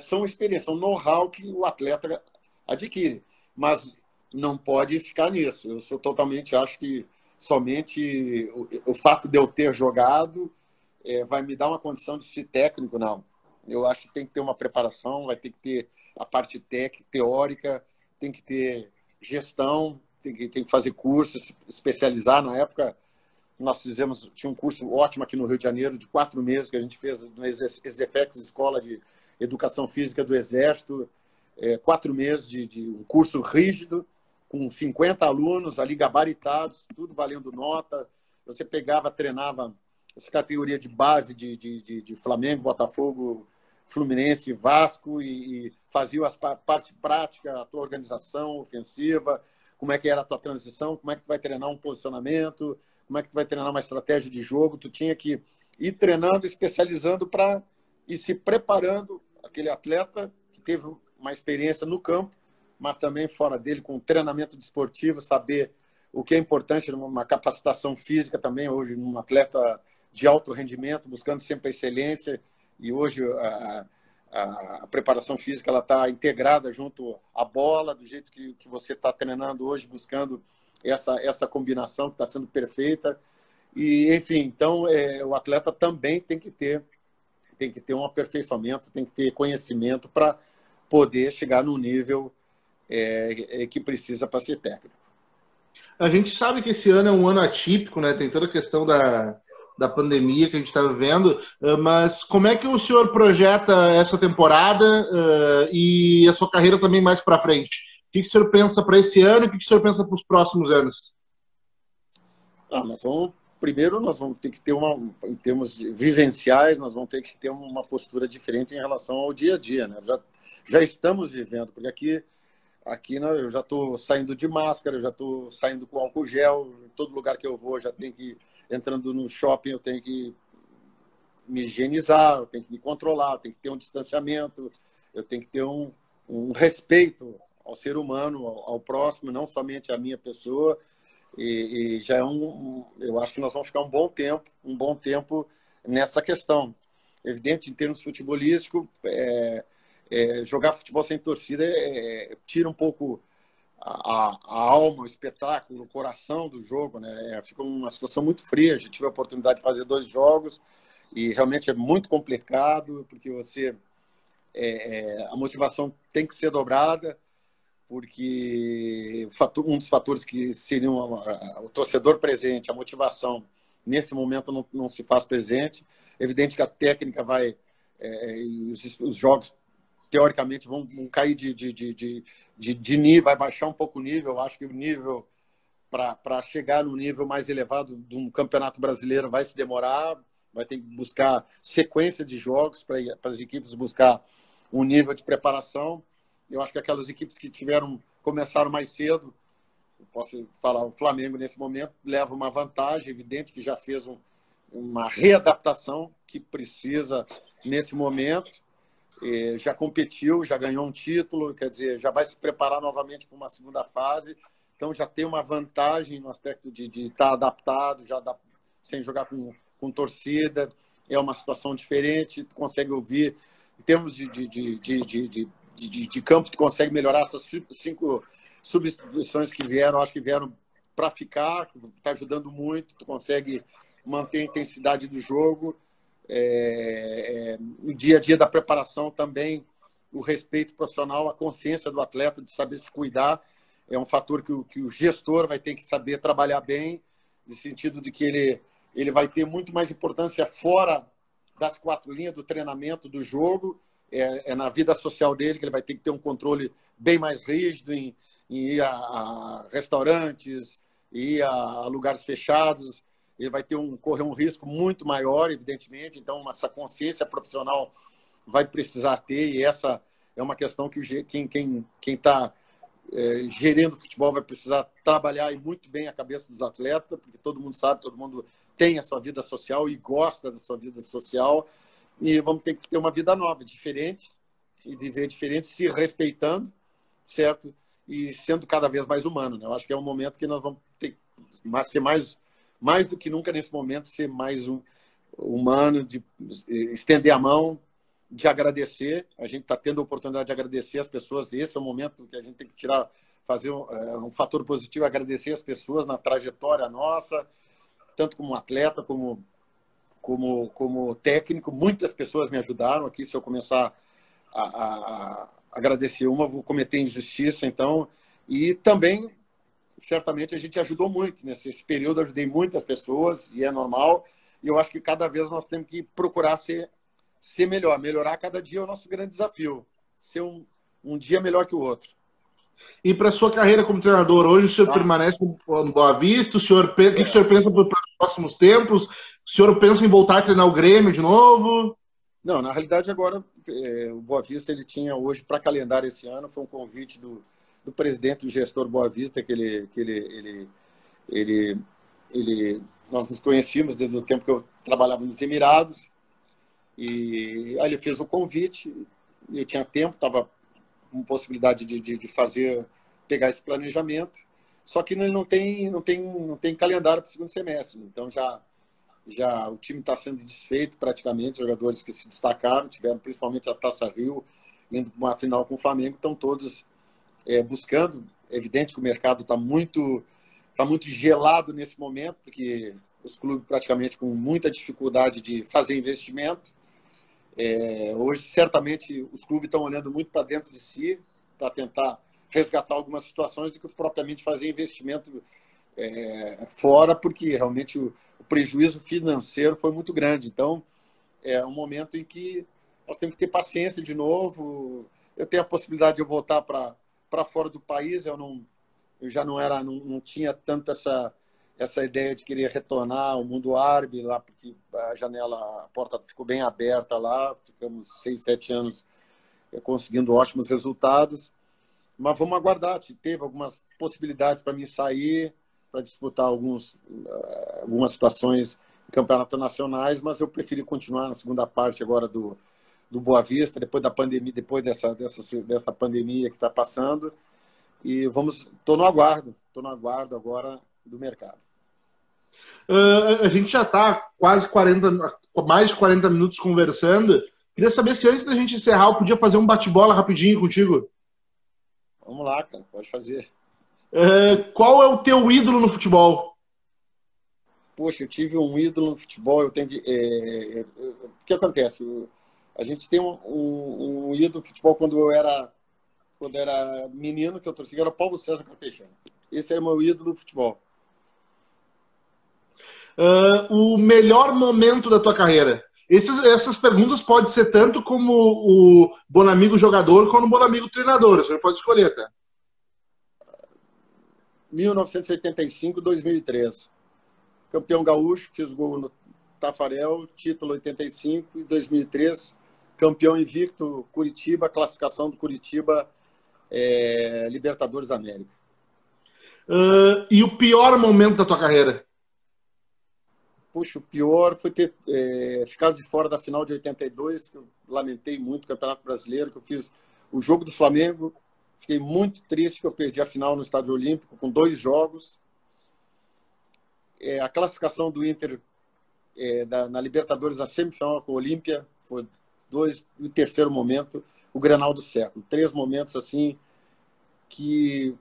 são experiências, são know-how que o atleta adquire. mas não pode ficar nisso. Eu sou totalmente, acho que somente o fato de eu ter jogado vai me dar uma condição de ser técnico, não. Eu acho que tem que ter uma preparação, vai ter que ter a parte teórica, tem que ter gestão, tem que fazer cursos, especializar. Na época, nós tinha um curso ótimo aqui no Rio de Janeiro, de 4 meses, que a gente fez no Exefex, Escola de Educação Física do Exército, 4 meses de um curso rígido, com 50 alunos ali gabaritados, tudo valendo nota. Você pegava, treinava essa categoria de base de Flamengo, Botafogo, Fluminense, Vasco, e fazia a parte prática, a tua organização ofensiva, como é que era a tua transição, como é que tu vai treinar um posicionamento, como é que tu vai treinar uma estratégia de jogo. Tu tinha que ir treinando, especializando para ir se preparando aquele atleta que teve uma experiência no campo, mas também fora dele, com treinamento desportivo, saber o que é importante numa capacitação física também, hoje, num atleta de alto rendimento, buscando sempre a excelência. E hoje a preparação física está integrada junto à bola, do jeito que você está treinando hoje, buscando essa combinação que está sendo perfeita. E, enfim, então o atleta também tem que ter um aperfeiçoamento, tem que ter conhecimento para poder chegar no nível que precisa para ser técnico. A gente sabe que esse ano é um ano atípico, né? Tem toda a questão da pandemia que a gente está vivendo, mas como é que o senhor projeta essa temporada e a sua carreira também mais para frente? O que o senhor pensa para esse ano e o que o senhor pensa para os próximos anos? Primeiro, nós vamos ter que ter em termos vivenciais, nós vamos ter que ter uma postura diferente em relação ao dia a dia, né? Já estamos vivendo, porque aqui né, eu já estou saindo de máscara, eu já estou saindo com álcool gel, em todo lugar que eu vou já tenho que, entrando no shopping, eu tenho que me higienizar, eu tenho que me controlar, eu tenho que ter um distanciamento, eu tenho que ter um respeito ao ser humano, ao próximo, não somente à minha pessoa. E já eu acho que nós vamos ficar um bom tempo nessa questão. Evidente, em termos futebolísticos, jogar futebol sem torcida tira um pouco a alma, o espetáculo, o coração do jogo, né? Fica uma situação muito fria. A gente tive a oportunidade de fazer 2 jogos e realmente é muito complicado, porque a motivação tem que ser dobrada, porque um dos fatores que seriam o torcedor presente, a motivação, nesse momento não se faz presente. É evidente que a técnica os jogos, teoricamente, vão cair de nível, vai baixar um pouco o nível. Eu acho que o nível, para chegar no nível mais elevado de um campeonato brasileiro, vai se demorar, vai ter que buscar sequência de jogos para as equipes buscar um nível de preparação. Eu acho que aquelas equipes que começaram mais cedo, posso falar, o Flamengo nesse momento leva uma vantagem, evidente que já fez uma readaptação que precisa nesse momento, já competiu, já ganhou um título, quer dizer, já vai se preparar novamente para uma segunda fase, então já tem uma vantagem no aspecto de estar adaptado, sem jogar com torcida, é uma situação diferente, tu consegue ouvir, em termos de campo, tu consegue melhorar essas 5 substituições que vieram, acho que vieram para ficar, está ajudando muito, tu consegue manter a intensidade do jogo, no dia a dia da preparação também, o respeito profissional, a consciência do atleta de saber se cuidar, é um fator que o gestor vai ter que saber trabalhar bem, no sentido de que ele vai ter muito mais importância fora das 4 linhas do treinamento, do jogo, na vida social dele, que ele vai ter que ter um controle bem mais rígido em ir a restaurantes, ir a lugares fechados. Ele vai correr um risco muito maior, evidentemente. Então, essa consciência profissional vai precisar ter, e essa é uma questão que quem está gerindo o futebol vai precisar trabalhar muito bem a cabeça dos atletas, porque todo mundo sabe, todo mundo tem a sua vida social e gosta da sua vida social. E vamos ter que ter uma vida nova, diferente, e viver diferente, se respeitando, certo? E sendo cada vez mais humano, né? Eu acho que é um momento que nós vamos ter que ser mais do que nunca nesse momento, ser mais humano, de estender a mão, de agradecer. A gente está tendo a oportunidade de agradecer as pessoas. Esse é o momento que a gente tem que tirar fazer um fator positivo, agradecer as pessoas na trajetória nossa, tanto como atleta, como técnico. Muitas pessoas me ajudaram aqui. Se eu começar a agradecer uma, vou cometer injustiça. Então, e também, certamente, a gente ajudou muito. Nesse período, ajudei muitas pessoas, e é normal. E eu acho que cada vez nós temos que procurar ser melhor. Melhorar cada dia é o nosso grande desafio. Ser um dia melhor que o outro. E para sua carreira como treinador, hoje o senhor permanece no Boa Vista? O senhor, o que o senhor pensa para os próximos tempos? O senhor pensa em voltar a treinar o Grêmio de novo? Não, na realidade agora o Boa Vista ele tinha hoje para calendário esse ano, foi um convite do presidente do gestor Boa Vista, nós nos conhecíamos desde o tempo que eu trabalhava nos Emirados, e aí ele fez o convite, eu tinha tempo, estava com possibilidade de pegar esse planejamento, só que ele não tem calendário para o segundo semestre, então já o time está sendo desfeito praticamente, jogadores que se destacaram, tiveram principalmente a Taça Rio, indo para uma final com o Flamengo, estão todos buscando. É evidente que o mercado está muito gelado nesse momento, porque os clubes praticamente com muita dificuldade de fazer investimento. Hoje, certamente, os clubes estão olhando muito para dentro de si, para tentar resgatar algumas situações do que propriamente fazer investimento fora, porque realmente o prejuízo financeiro foi muito grande. Então, é um momento em que nós temos que ter paciência de novo. Eu tenho a possibilidade de eu voltar para fora do país. Eu já não tinha tanto essa ideia de querer retornar ao mundo árabe lá, porque a porta ficou bem aberta lá. Ficamos 6, 7 anos conseguindo ótimos resultados. Mas vamos aguardar. Teve algumas possibilidades para mim sair, para disputar algumas situações em campeonatos nacionais, mas eu preferi continuar na segunda parte agora do Boa Vista, depois da pandemia, depois dessa pandemia que está passando. E estou no aguardo agora do mercado. A gente já está mais de 40 minutos conversando. Queria saber se antes da gente encerrar eu podia fazer um bate-bola rapidinho contigo. Vamos lá, cara, pode fazer. Qual é o teu ídolo no futebol? Poxa, eu tive um ídolo no futebol. O que acontece? A gente tem um ídolo no futebol quando eu era menino, que eu torcia, era o Paulo César Carpegiani. Esse era o meu ídolo no futebol. O melhor momento da tua carreira? Essas perguntas podem ser tanto como o Bonamigo jogador, como o Bonamigo treinador. Você pode escolher, tá? 1985, 2003. Campeão gaúcho, fiz gol no Tafarel, título 85 e 2003. Campeão invicto, Curitiba, classificação do Curitiba, Libertadores da América. E o pior momento da tua carreira? Puxa, o pior foi ter ficado de fora da final de 82, que eu lamentei muito, o Campeonato Brasileiro, que eu fiz o jogo do Flamengo. Fiquei muito triste que eu perdi a final no Estádio Olímpico, com 2 jogos. A classificação do Inter na Libertadores, na semifinal com o Olímpia, foi o terceiro momento, o Grenal do século. 3 momentos assim que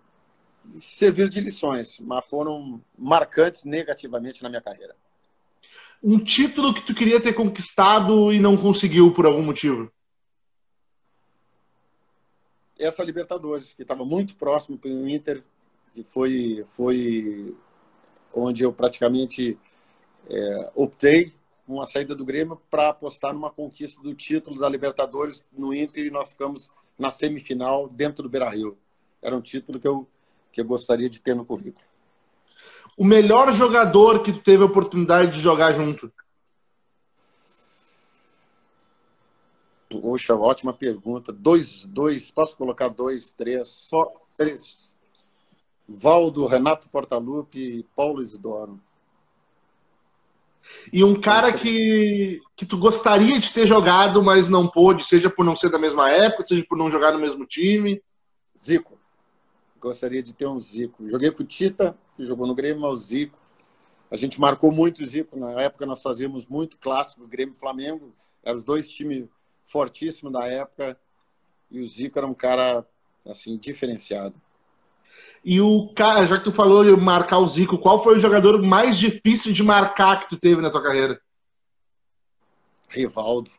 serviram de lições, mas foram marcantes negativamente na minha carreira. Um título que tu queria ter conquistado e não conseguiu por algum motivo? Essa Libertadores, que estava muito próximo para o Inter, e foi onde eu praticamente optei uma saída do Grêmio para apostar numa conquista do título da Libertadores no Inter, e nós ficamos na semifinal dentro do Beira-Rio. Era um título que eu gostaria de ter no currículo. O melhor jogador que tu teve a oportunidade de jogar junto? Poxa, ótima pergunta. Posso colocar 2, 3? 3. Valdo, Renato Portaluppi e Paulo Isidoro. E um cara que tu gostaria de ter jogado, mas não pôde, seja por não ser da mesma época, seja por não jogar no mesmo time? Zico. Gostaria de ter um Zico. Joguei com o Tita, que jogou no Grêmio, mas o Zico. A gente marcou muito o Zico. Na época nós fazíamos muito clássico, Grêmio e Flamengo. Eram os 2 times fortíssimos da época. E o Zico era um cara assim, diferenciado. E o cara, já que tu falou de marcar o Zico, qual foi o jogador mais difícil de marcar que tu teve na tua carreira? Rivaldo.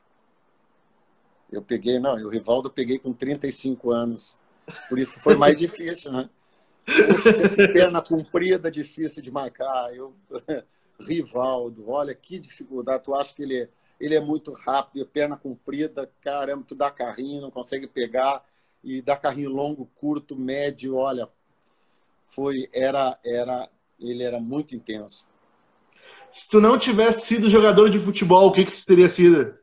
O Rivaldo eu peguei com 35 anos. Por isso que foi mais difícil, né? Poxa, perna comprida, difícil de marcar. Rivaldo, olha que dificuldade. Tu acha que ele é muito rápido, perna comprida, caramba, tu dá carrinho, não consegue pegar, e dá carrinho longo, curto, médio, olha, ele era muito intenso. Se tu não tivesse sido jogador de futebol, o que tu teria sido?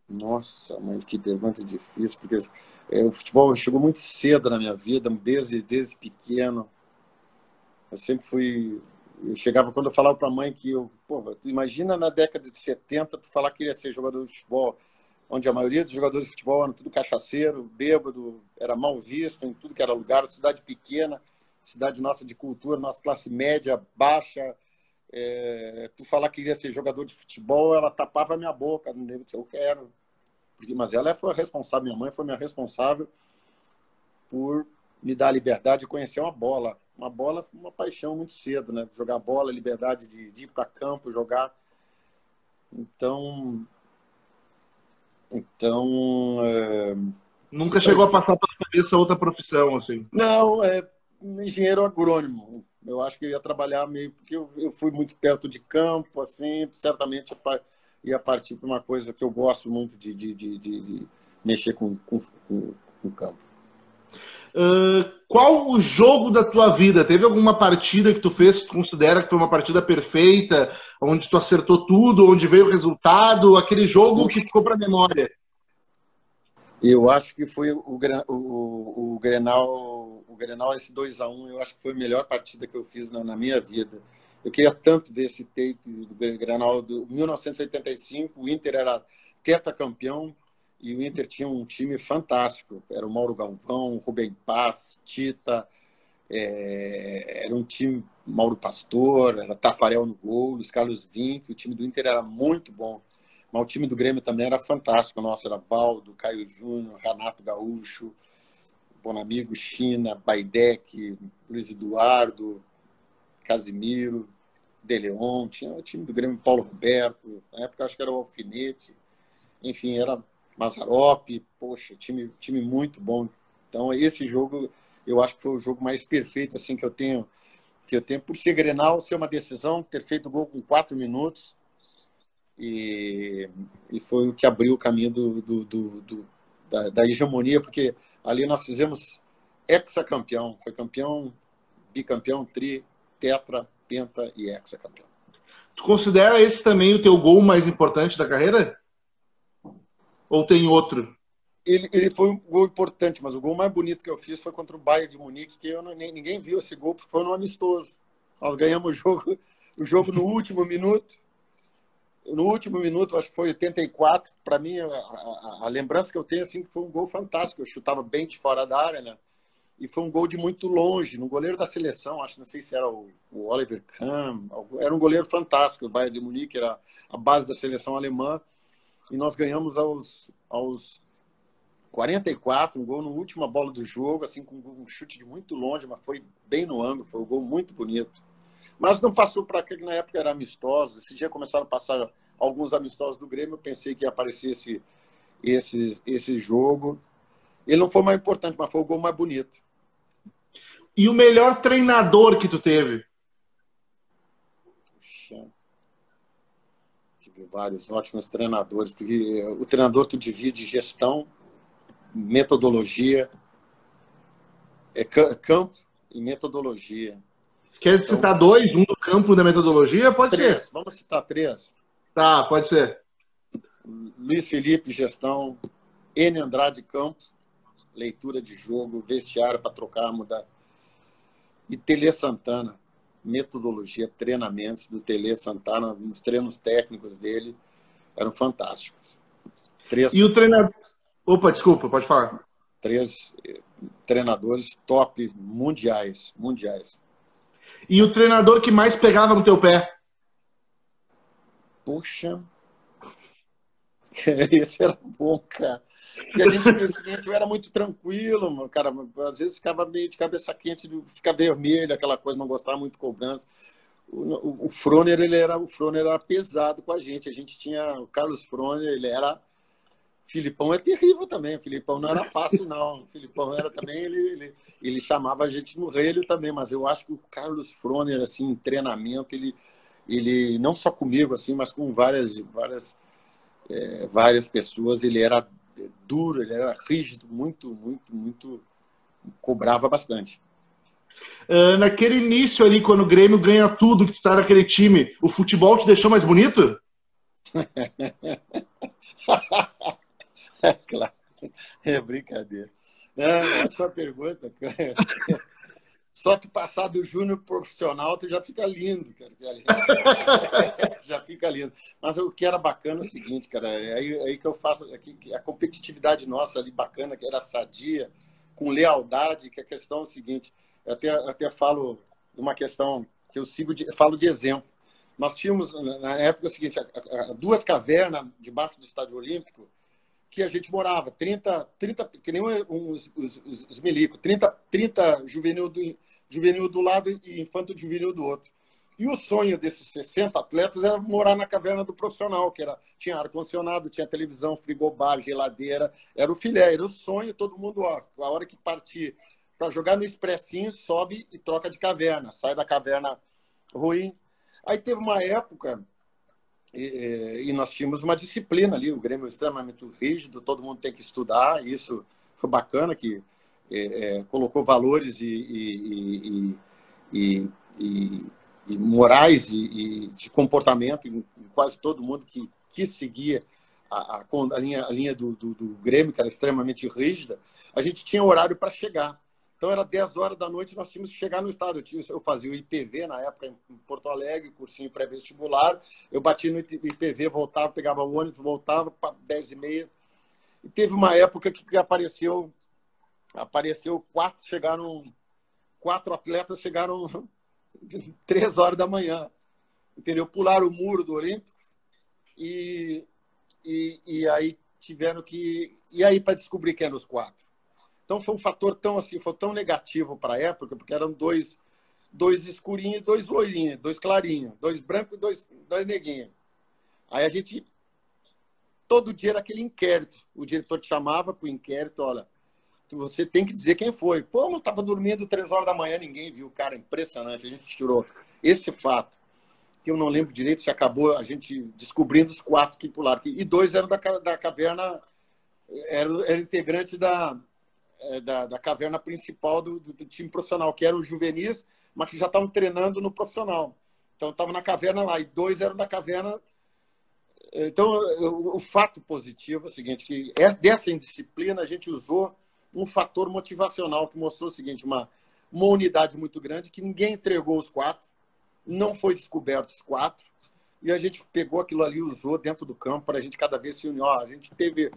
Nossa, mas que pergunta difícil, porque o futebol chegou muito cedo na minha vida, desde pequeno. Eu sempre fui. Eu chegava, quando eu falava para a mãe que tu imagina na década de 70 tu falar que queria ser jogador de futebol, onde a maioria dos jogadores de futebol eram tudo cachaceiro, bêbado, era mal visto em tudo que era lugar, cidade pequena, cidade nossa de cultura, nossa classe média, baixa. Tu falar que queria ser jogador de futebol, ela tapava a minha boca, não devo dizer, eu quero. Mas ela foi a responsável, minha mãe foi minha responsável por me dar a liberdade de conhecer uma bola. Uma bola foi uma paixão muito cedo, né? Jogar bola, liberdade de ir para campo, jogar. Então Nunca chegou a passar pela cabeça outra profissão, assim? Não, engenheiro agrônomo. Eu acho que eu ia trabalhar meio... Porque eu fui muito perto de campo, assim, certamente ia partir para uma coisa que eu gosto muito de mexer com campo. Qual o jogo da tua vida? Teve alguma partida que tu fez que tu considera que foi uma partida perfeita, onde tu acertou tudo, onde veio o resultado, aquele jogo que ficou para a memória? Eu acho que foi o Grenal, esse 2-1, eu acho que foi a melhor partida que eu fiz na minha vida. Eu queria tanto ver esse tape do Grenal de 1985, o Inter era tetracampeão e o Inter tinha um time fantástico. Era o Mauro Galvão, o Rubem Paz, Tita, era um time, Mauro Pastor, era Tafarel no gol, Luiz Carlos Vinck, o time do Inter era muito bom. Mas o time do Grêmio também era fantástico. Nossa, era Valdo, Caio Júnior, Renato Gaúcho, Bonamigo, China, Baidec, Luiz Eduardo, Casimiro, De Leon. Tinha o time do Grêmio, Paulo Roberto. Na época acho que era o Alfinete. Enfim, era Mazzaropi. Poxa, time muito bom. Então esse jogo eu acho que foi o jogo mais perfeito assim, que eu tenho por ser Grenal, ser uma decisão, ter feito o gol com 4 minutos. E foi o que abriu o caminho da hegemonia, porque ali nós fizemos hexacampeão. Foi campeão, bicampeão, tri, tetra, penta e hexacampeão. Tu considera esse também o teu gol mais importante da carreira? Ou tem outro? Ele foi um gol importante, mas o gol mais bonito que eu fiz foi contra o Bayern de Munique, que ninguém viu esse gol, porque foi no amistoso. Nós ganhamos o jogo no último minuto. No último minuto, acho que foi 84, para mim, a lembrança que eu tenho assim, que foi um gol fantástico. Eu chutava bem de fora da área, né? E foi um gol de muito longe, no goleiro da seleção, não sei se era o Oliver Kahn, era um goleiro fantástico. O Bayern de Munique era a base da seleção alemã, e nós ganhamos aos 44, um gol na última bola do jogo, assim, com um chute de muito longe, mas foi bem no ângulo, foi um gol muito bonito. Mas não passou para aquele que na época era amistoso. Esse dia começaram a passar alguns amistosos do Grêmio. Eu pensei que ia aparecer esse jogo. Ele não foi mais importante, mas foi o gol mais bonito. E o melhor treinador que tu teve? Puxa, tive vários ótimos treinadores. Porque o treinador tu divide gestão, metodologia, campo e metodologia. Quer citar dois? Um do campo da metodologia? Pode ser. Vamos citar 3. Tá, pode ser. Luiz Felipe, gestão. N. Andrade, campo. Leitura de jogo, vestiário para trocar, mudar. E Tele Santana, metodologia, treinamentos do Tele Santana, os treinos técnicos dele eram fantásticos. 3. E o treinador... Opa, desculpa, pode falar. 3 treinadores top, mundiais. E o treinador que mais pegava no teu pé? Puxa. Esse era bom, cara. E a gente pensa o seguinte, eu era muito tranquilo, cara, às vezes ficava meio de cabeça quente, ficar vermelho, aquela coisa, não gostava muito de cobrança. O Froner, o Froner era pesado com a gente tinha o Carlos Froner, ele era... Filipão é terrível também, o Filipão não era fácil, não. O Filipão era também, ele chamava a gente no relho também, mas eu acho que o Carlos Froner, assim, em treinamento, ele não só comigo, assim, mas com várias pessoas, ele era duro, ele era rígido, muito, cobrava bastante. Naquele início ali, quando o Grêmio ganha tudo, que tu tá naquele time, o futebol te deixou mais bonito? É claro, é brincadeira. Ótima pergunta. Só tu passar do júnior profissional, tu já fica lindo, cara. Já fica lindo. Mas o que era bacana é o seguinte, cara, é aí que eu faço aqui, a competitividade nossa ali bacana, que era sadia, com lealdade, que a questão é o seguinte, eu até falo de uma questão que eu falo de exemplo. Nós tínhamos, na época, o seguinte, duas cavernas debaixo do Estádio Olímpico, que a gente morava, 30 que nem os milicos, 30 juvenil do lado e infanto juvenil do outro. E o sonho desses 60 atletas era morar na caverna do profissional, que tinha ar-condicionado, tinha televisão, frigobar, geladeira, era o filé, era o sonho, todo mundo, a hora que partir para jogar no expressinho, sobe e troca de caverna, sai da caverna ruim. Aí teve uma época... E nós tínhamos uma disciplina ali, o Grêmio é extremamente rígido, todo mundo tem que estudar, isso foi bacana, que colocou valores e morais e de comportamento em quase todo mundo que seguia a linha do Grêmio, que era extremamente rígida. A gente tinha horário para chegar. Então, era 10 horas da noite, nós tínhamos que chegar no estádio. Eu fazia o IPV, na época, em Porto Alegre, cursinho pré-vestibular. Eu batia no IPV, voltava, pegava o ônibus, voltava para 10h30. E teve uma época que apareceu 4 atletas, chegaram 3 horas da manhã. Entendeu? Pularam o muro do Olímpico e aí tiveram que... E aí, para descobrir quem eram os 4? Então, foi um fator foi tão negativo para a época, porque eram dois escurinhos e 2 loirinhos, 2 clarinhos, 2 brancos e 2 neguinhos. Aí a gente, todo dia era aquele inquérito. O diretor te chamava para o inquérito, olha, você tem que dizer quem foi. Pô, eu estava dormindo 3 horas da manhã, ninguém viu. Cara, impressionante. A gente tirou esse fato, que eu não lembro direito, se acabou a gente descobrindo os 4 que pularam. E 2 eram da caverna, eram integrantes da caverna principal do time profissional, que eram os juvenis, mas que já estavam treinando no profissional. Então, estavam na caverna lá, e 2 eram da caverna. Então, o fato positivo é o seguinte, que dessa indisciplina a gente usou um fator motivacional que mostrou o seguinte, uma unidade muito grande, que ninguém entregou os 4, não foi descoberto os 4, e a gente pegou aquilo ali e usou dentro do campo para a gente cada vez se unir. A gente teve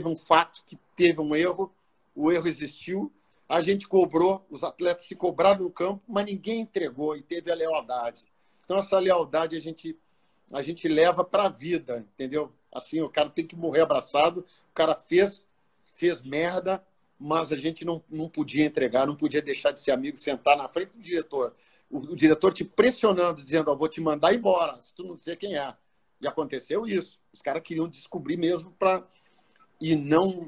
um fato que teve um erro, o erro existiu, a gente cobrou, os atletas se cobraram no campo, mas ninguém entregou e teve a lealdade. Então, essa lealdade a gente leva para a vida, entendeu? Assim, o cara tem que morrer abraçado, o cara fez merda, mas a gente não podia entregar, não podia deixar de ser amigo, sentar na frente do diretor. O diretor te pressionando, dizendo, vou te mandar embora, se tu não sei quem é. E aconteceu isso. Os caras queriam descobrir mesmo para... E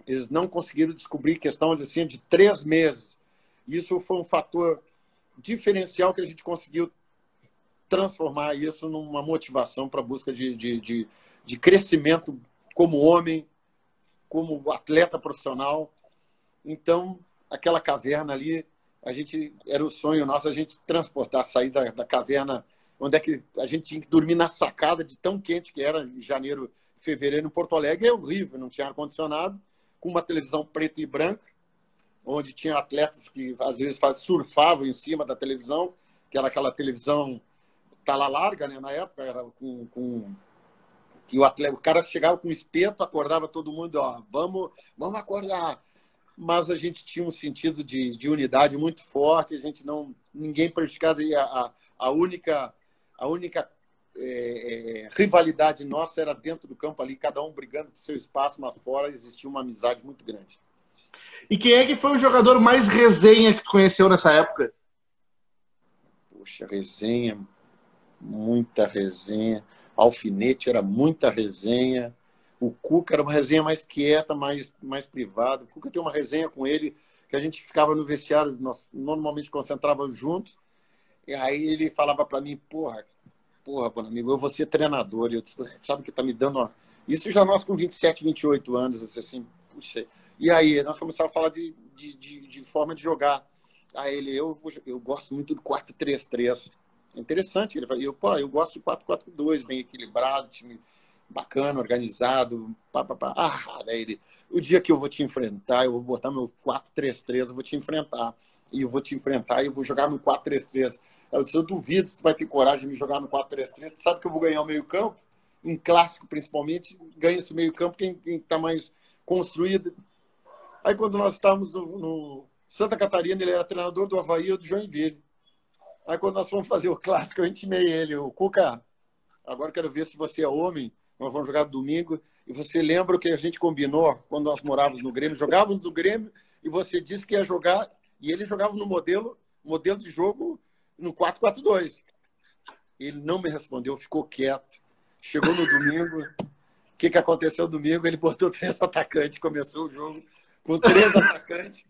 eles não conseguiram descobrir, questão de 3 meses. Isso foi um fator diferencial que a gente conseguiu transformar isso numa motivação para a busca de crescimento como homem, como atleta profissional. Então, aquela caverna ali, era o sonho nosso, a gente transportar, sair da caverna, onde é que a gente tinha que dormir na sacada de tão quente que era em janeiro, fevereiro, em Porto Alegre. É horrível, não tinha ar-condicionado, com uma televisão preta e branca, onde tinha atletas que às vezes surfavam em cima da televisão, que era aquela televisão tala larga, né? Na época era que o cara chegava com espeto, acordava todo mundo, vamos acordar. Mas a gente tinha um sentido de unidade muito forte, ninguém prejudicado. A única rivalidade nossa era dentro do campo ali, cada um brigando por seu espaço, mas fora existia uma amizade muito grande. E quem é que foi o jogador mais resenha que tu conheceu nessa época? Poxa, resenha, muita resenha. Alfinete era muita resenha. O Cuca era uma resenha mais quieta, mais privada. O Cuca tem uma resenha com ele que a gente ficava no vestiário, nós normalmente concentrávamos juntos. E aí ele falava para mim, porra, bom amigo, eu vou ser treinador. E eu disse, sabe que tá me dando... Isso já nós com 27, 28 anos, assim, puxa. E aí nós começamos a falar de forma de jogar. Aí ele, eu gosto muito do 4-3-3. É interessante. Ele falou, eu gosto de 4-4-2, bem equilibrado, time bacana, organizado. Daí ele, o dia que eu vou te enfrentar, eu vou botar meu 4-3-3, eu vou te enfrentar. E eu vou te enfrentar e eu vou jogar no 4-3-3. Eu disse, eu duvido se tu vai ter coragem de me jogar no 4-3-3. Tu sabe que eu vou ganhar o meio-campo? Em clássico, principalmente, ganha esse meio-campo quem está mais construído. Aí, quando nós estávamos no Santa Catarina, ele era treinador do Avaí ou do Joinville. Aí, quando nós fomos fazer o clássico, eu intimei ele. O Cuca, agora quero ver se você é homem. Nós vamos jogar domingo. E você lembra o que a gente combinou quando nós morávamos no Grêmio? Jogávamos no Grêmio e você disse que ia jogar. E ele jogava no modelo de jogo no 4-4-2. Ele não me respondeu, ficou quieto. Chegou no domingo. O que aconteceu no domingo? Ele botou 3 atacantes. Começou o jogo com 3 atacantes.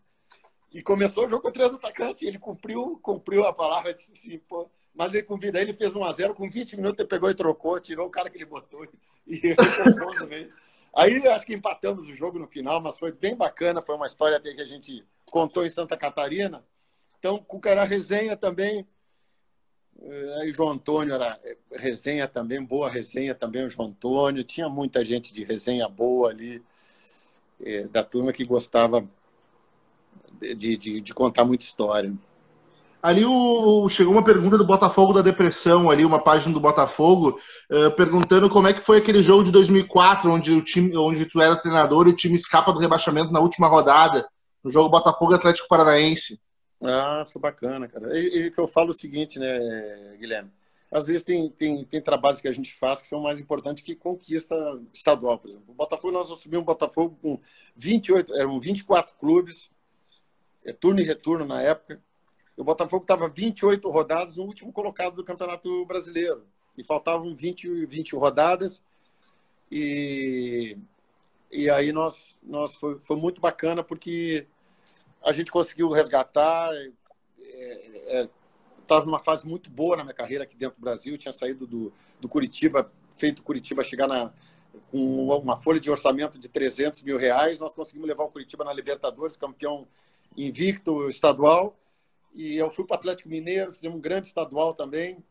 E começou o jogo com 3 atacantes. Ele cumpriu a palavra. Disse assim, pô. Mas ele convida, ele fez 1-0. Com 20 minutos ele pegou e trocou, tirou o cara que ele botou e recuperou no meio. Aí acho que empatamos o jogo no final, mas foi bem bacana. Foi uma história até que a gente contou em Santa Catarina. Então, o Cuca era resenha também. Aí o João Antônio era resenha também, boa resenha também, o João Antônio. Tinha muita gente de resenha boa ali, da turma que gostava de contar muita história. Ali chegou uma pergunta do Botafogo da Depressão, ali uma página do Botafogo, perguntando como é que foi aquele jogo de 2004, onde tu era treinador e o time escapa do rebaixamento na última rodada, no jogo Botafogo Atlético Paranaense. Foi bacana, cara. E que eu falo o seguinte, né, Guilherme? Às vezes tem trabalhos que a gente faz que são mais importantes que conquista estadual, por exemplo. O Botafogo, nós assumimos o Botafogo com 24 clubes, turno e retorno na época. O Botafogo estava 28 rodadas no último colocado do Campeonato Brasileiro. E faltavam 20 rodadas. E aí foi muito bacana porque a gente conseguiu resgatar. Estava numa fase muito boa na minha carreira aqui dentro do Brasil. Tinha saído do Curitiba, feito o Curitiba chegar com uma folha de orçamento de R$300 mil. Nós conseguimos levar o Curitiba na Libertadores, campeão invicto estadual. E eu fui para o Atlético Mineiro, fizemos um grande estadual também.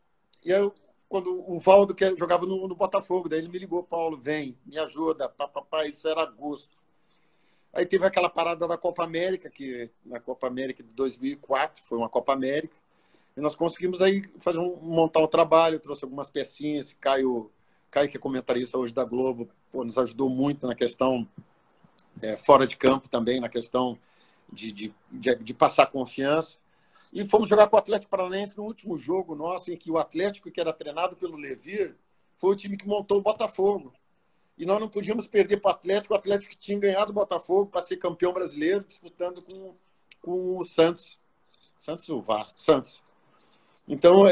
E aí, quando o Valdo jogava no Botafogo, daí ele me ligou, Paulo, vem, me ajuda, papapá, isso era agosto. Aí teve aquela parada da Copa América, que na Copa América de 2004, foi uma Copa América, e nós conseguimos aí montar um trabalho, trouxe algumas pecinhas, Caio, que é comentarista hoje da Globo, nos ajudou muito na questão fora de campo também, na questão de passar confiança. E fomos jogar com o Atlético Paranaense no último jogo nosso, em que o Atlético, que era treinado pelo Levir, foi o time que montou o Botafogo. E nós não podíamos perder para o Atlético que tinha ganhado o Botafogo para ser campeão brasileiro, disputando com o Santos. Santos ou Vasco? Santos. Então,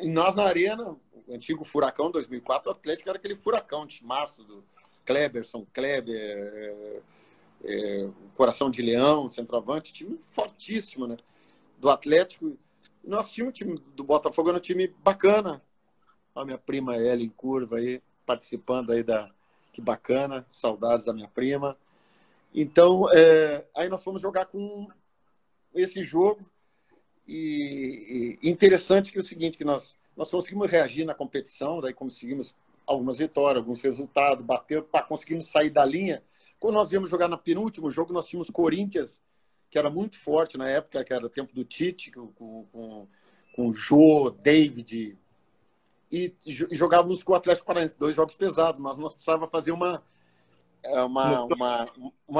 nós na Arena, o antigo Furacão 2004, o Atlético era aquele furacão de março do Kleberson, Coração de Leão, centroavante, time fortíssimo, né? Do Atlético. Nosso time, o time do Botafogo, era um time bacana. A minha prima Ellen Curva aí, participando aí que bacana, saudades da minha prima. Então, aí nós fomos jogar com esse jogo. E interessante que é o seguinte, que nós conseguimos reagir na competição, daí conseguimos algumas vitórias, alguns resultados, conseguimos sair da linha. Quando nós viemos jogar no penúltimo jogo, nós tínhamos Corinthians, que era muito forte na época, que era o tempo do Tite, com o Jô, David, e jogávamos com o Atlético Paranaense, 2 jogos pesados, mas nós precisávamos fazer uma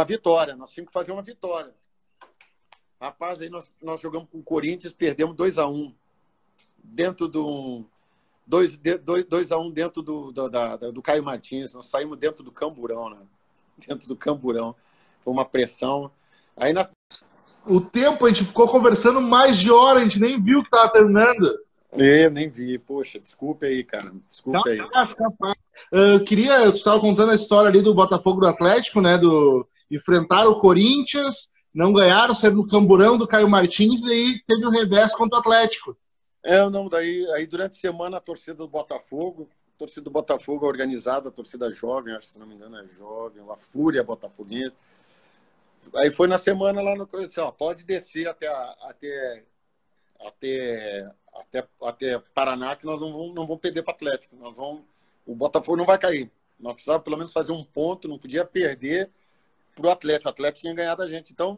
vitória, nós tínhamos que fazer uma vitória. Rapaz, aí nós jogamos com o Corinthians, perdemos 2-1, dentro de 2-1 dentro do Caio Martins. Nós saímos dentro do Camburão, né? Dentro do Camburão. Foi uma pressão. Aí O tempo, a gente ficou conversando mais de hora, a gente nem viu que estava terminando. Eu nem vi. Poxa, desculpe aí, cara. Desculpe aí. Capaz. Tu estava contando a história ali do Botafogo do Atlético, né? Enfrentaram o Corinthians, não ganharam, saíram no Camburão do Caio Martins e aí teve o revés contra o Atlético. Não, aí durante a semana a torcida do Botafogo organizada, a torcida jovem, acho que se não me engano é jovem, uma fúria botafoguense. Aí foi na semana lá no Corinthians, pode descer até Paraná, que nós não vamos perder para o Atlético. O Botafogo não vai cair. Nós precisávamos pelo menos fazer um ponto, não podia perder para o Atlético. O Atlético tinha ganhado a gente. Então,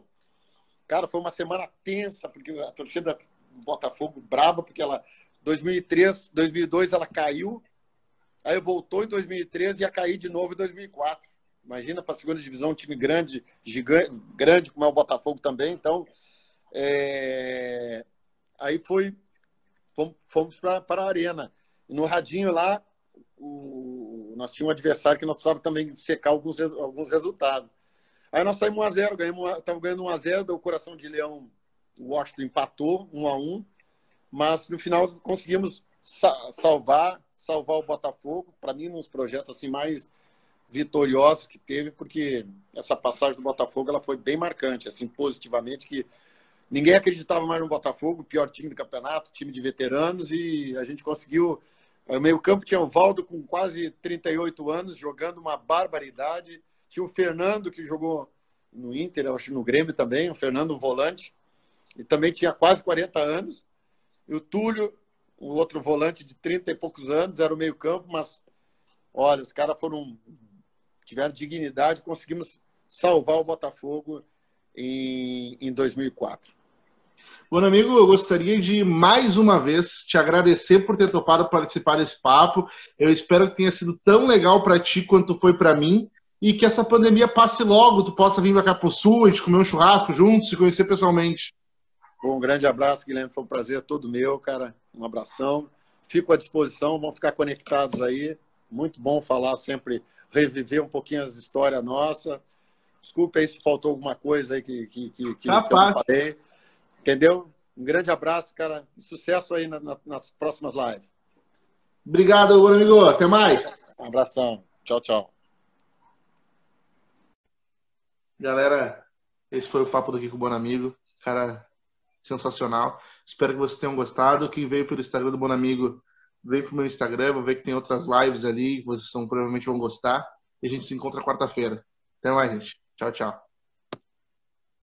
cara, foi uma semana tensa, porque a torcida do Botafogo brava, porque 2003, 2002 ela caiu, aí voltou em 2013 e ia cair de novo em 2004. Imagina para a segunda divisão, um time grande, gigante, grande como é o Botafogo também. Então, aí fomos para a Arena. E no radinho lá, nós tínhamos um adversário que nós precisávamos também secar alguns resultados. Aí nós saímos 1-0, estava ganhando 1-0, deu o coração de leão, o Washington empatou 1-1, mas no final conseguimos salvar o Botafogo, para mim, nos projetos assim, mais vitoriosos que teve, porque essa passagem do Botafogo ela foi bem marcante, assim, positivamente, que ninguém acreditava mais no Botafogo, o pior time do campeonato, time de veteranos, e a gente conseguiu. O meio-campo tinha o Valdo com quase 38 anos, jogando uma barbaridade. Tinha o Fernando, que jogou no Inter, acho que no Grêmio também, o Fernando volante, e também tinha quase 40 anos. E o Túlio, o outro volante de 30 e poucos anos, era o meio-campo, mas, olha, os caras tiveram dignidade, conseguimos salvar o Botafogo em 2004. Bom, amigo, eu gostaria de, mais uma vez, te agradecer por ter topado participar desse papo. Eu espero que tenha sido tão legal para ti quanto foi para mim e que essa pandemia passe logo, tu possa vir para Capoçu, a gente comer um churrasco juntos, se conhecer pessoalmente. Bom, um grande abraço, Guilherme. Foi um prazer todo meu, cara. Um abração. Fico à disposição, vamos ficar conectados aí. Muito bom falar sempre, reviver um pouquinho as histórias nossas. Desculpa aí se faltou alguma coisa aí que eu não falei. Entendeu? Um grande abraço, cara. Sucesso aí nas próximas lives. Obrigado, meu amigo. Até mais. Um abração. Tchau, tchau. Galera, esse foi o papo do Kiko Bonamigo. Cara, sensacional. Espero que vocês tenham gostado. Quem veio pelo Instagram do Bonamigo, veio pro meu Instagram. Vou ver que tem outras lives ali que vocês provavelmente vão gostar. E a gente se encontra quarta-feira. Até mais, gente. Tchau, tchau.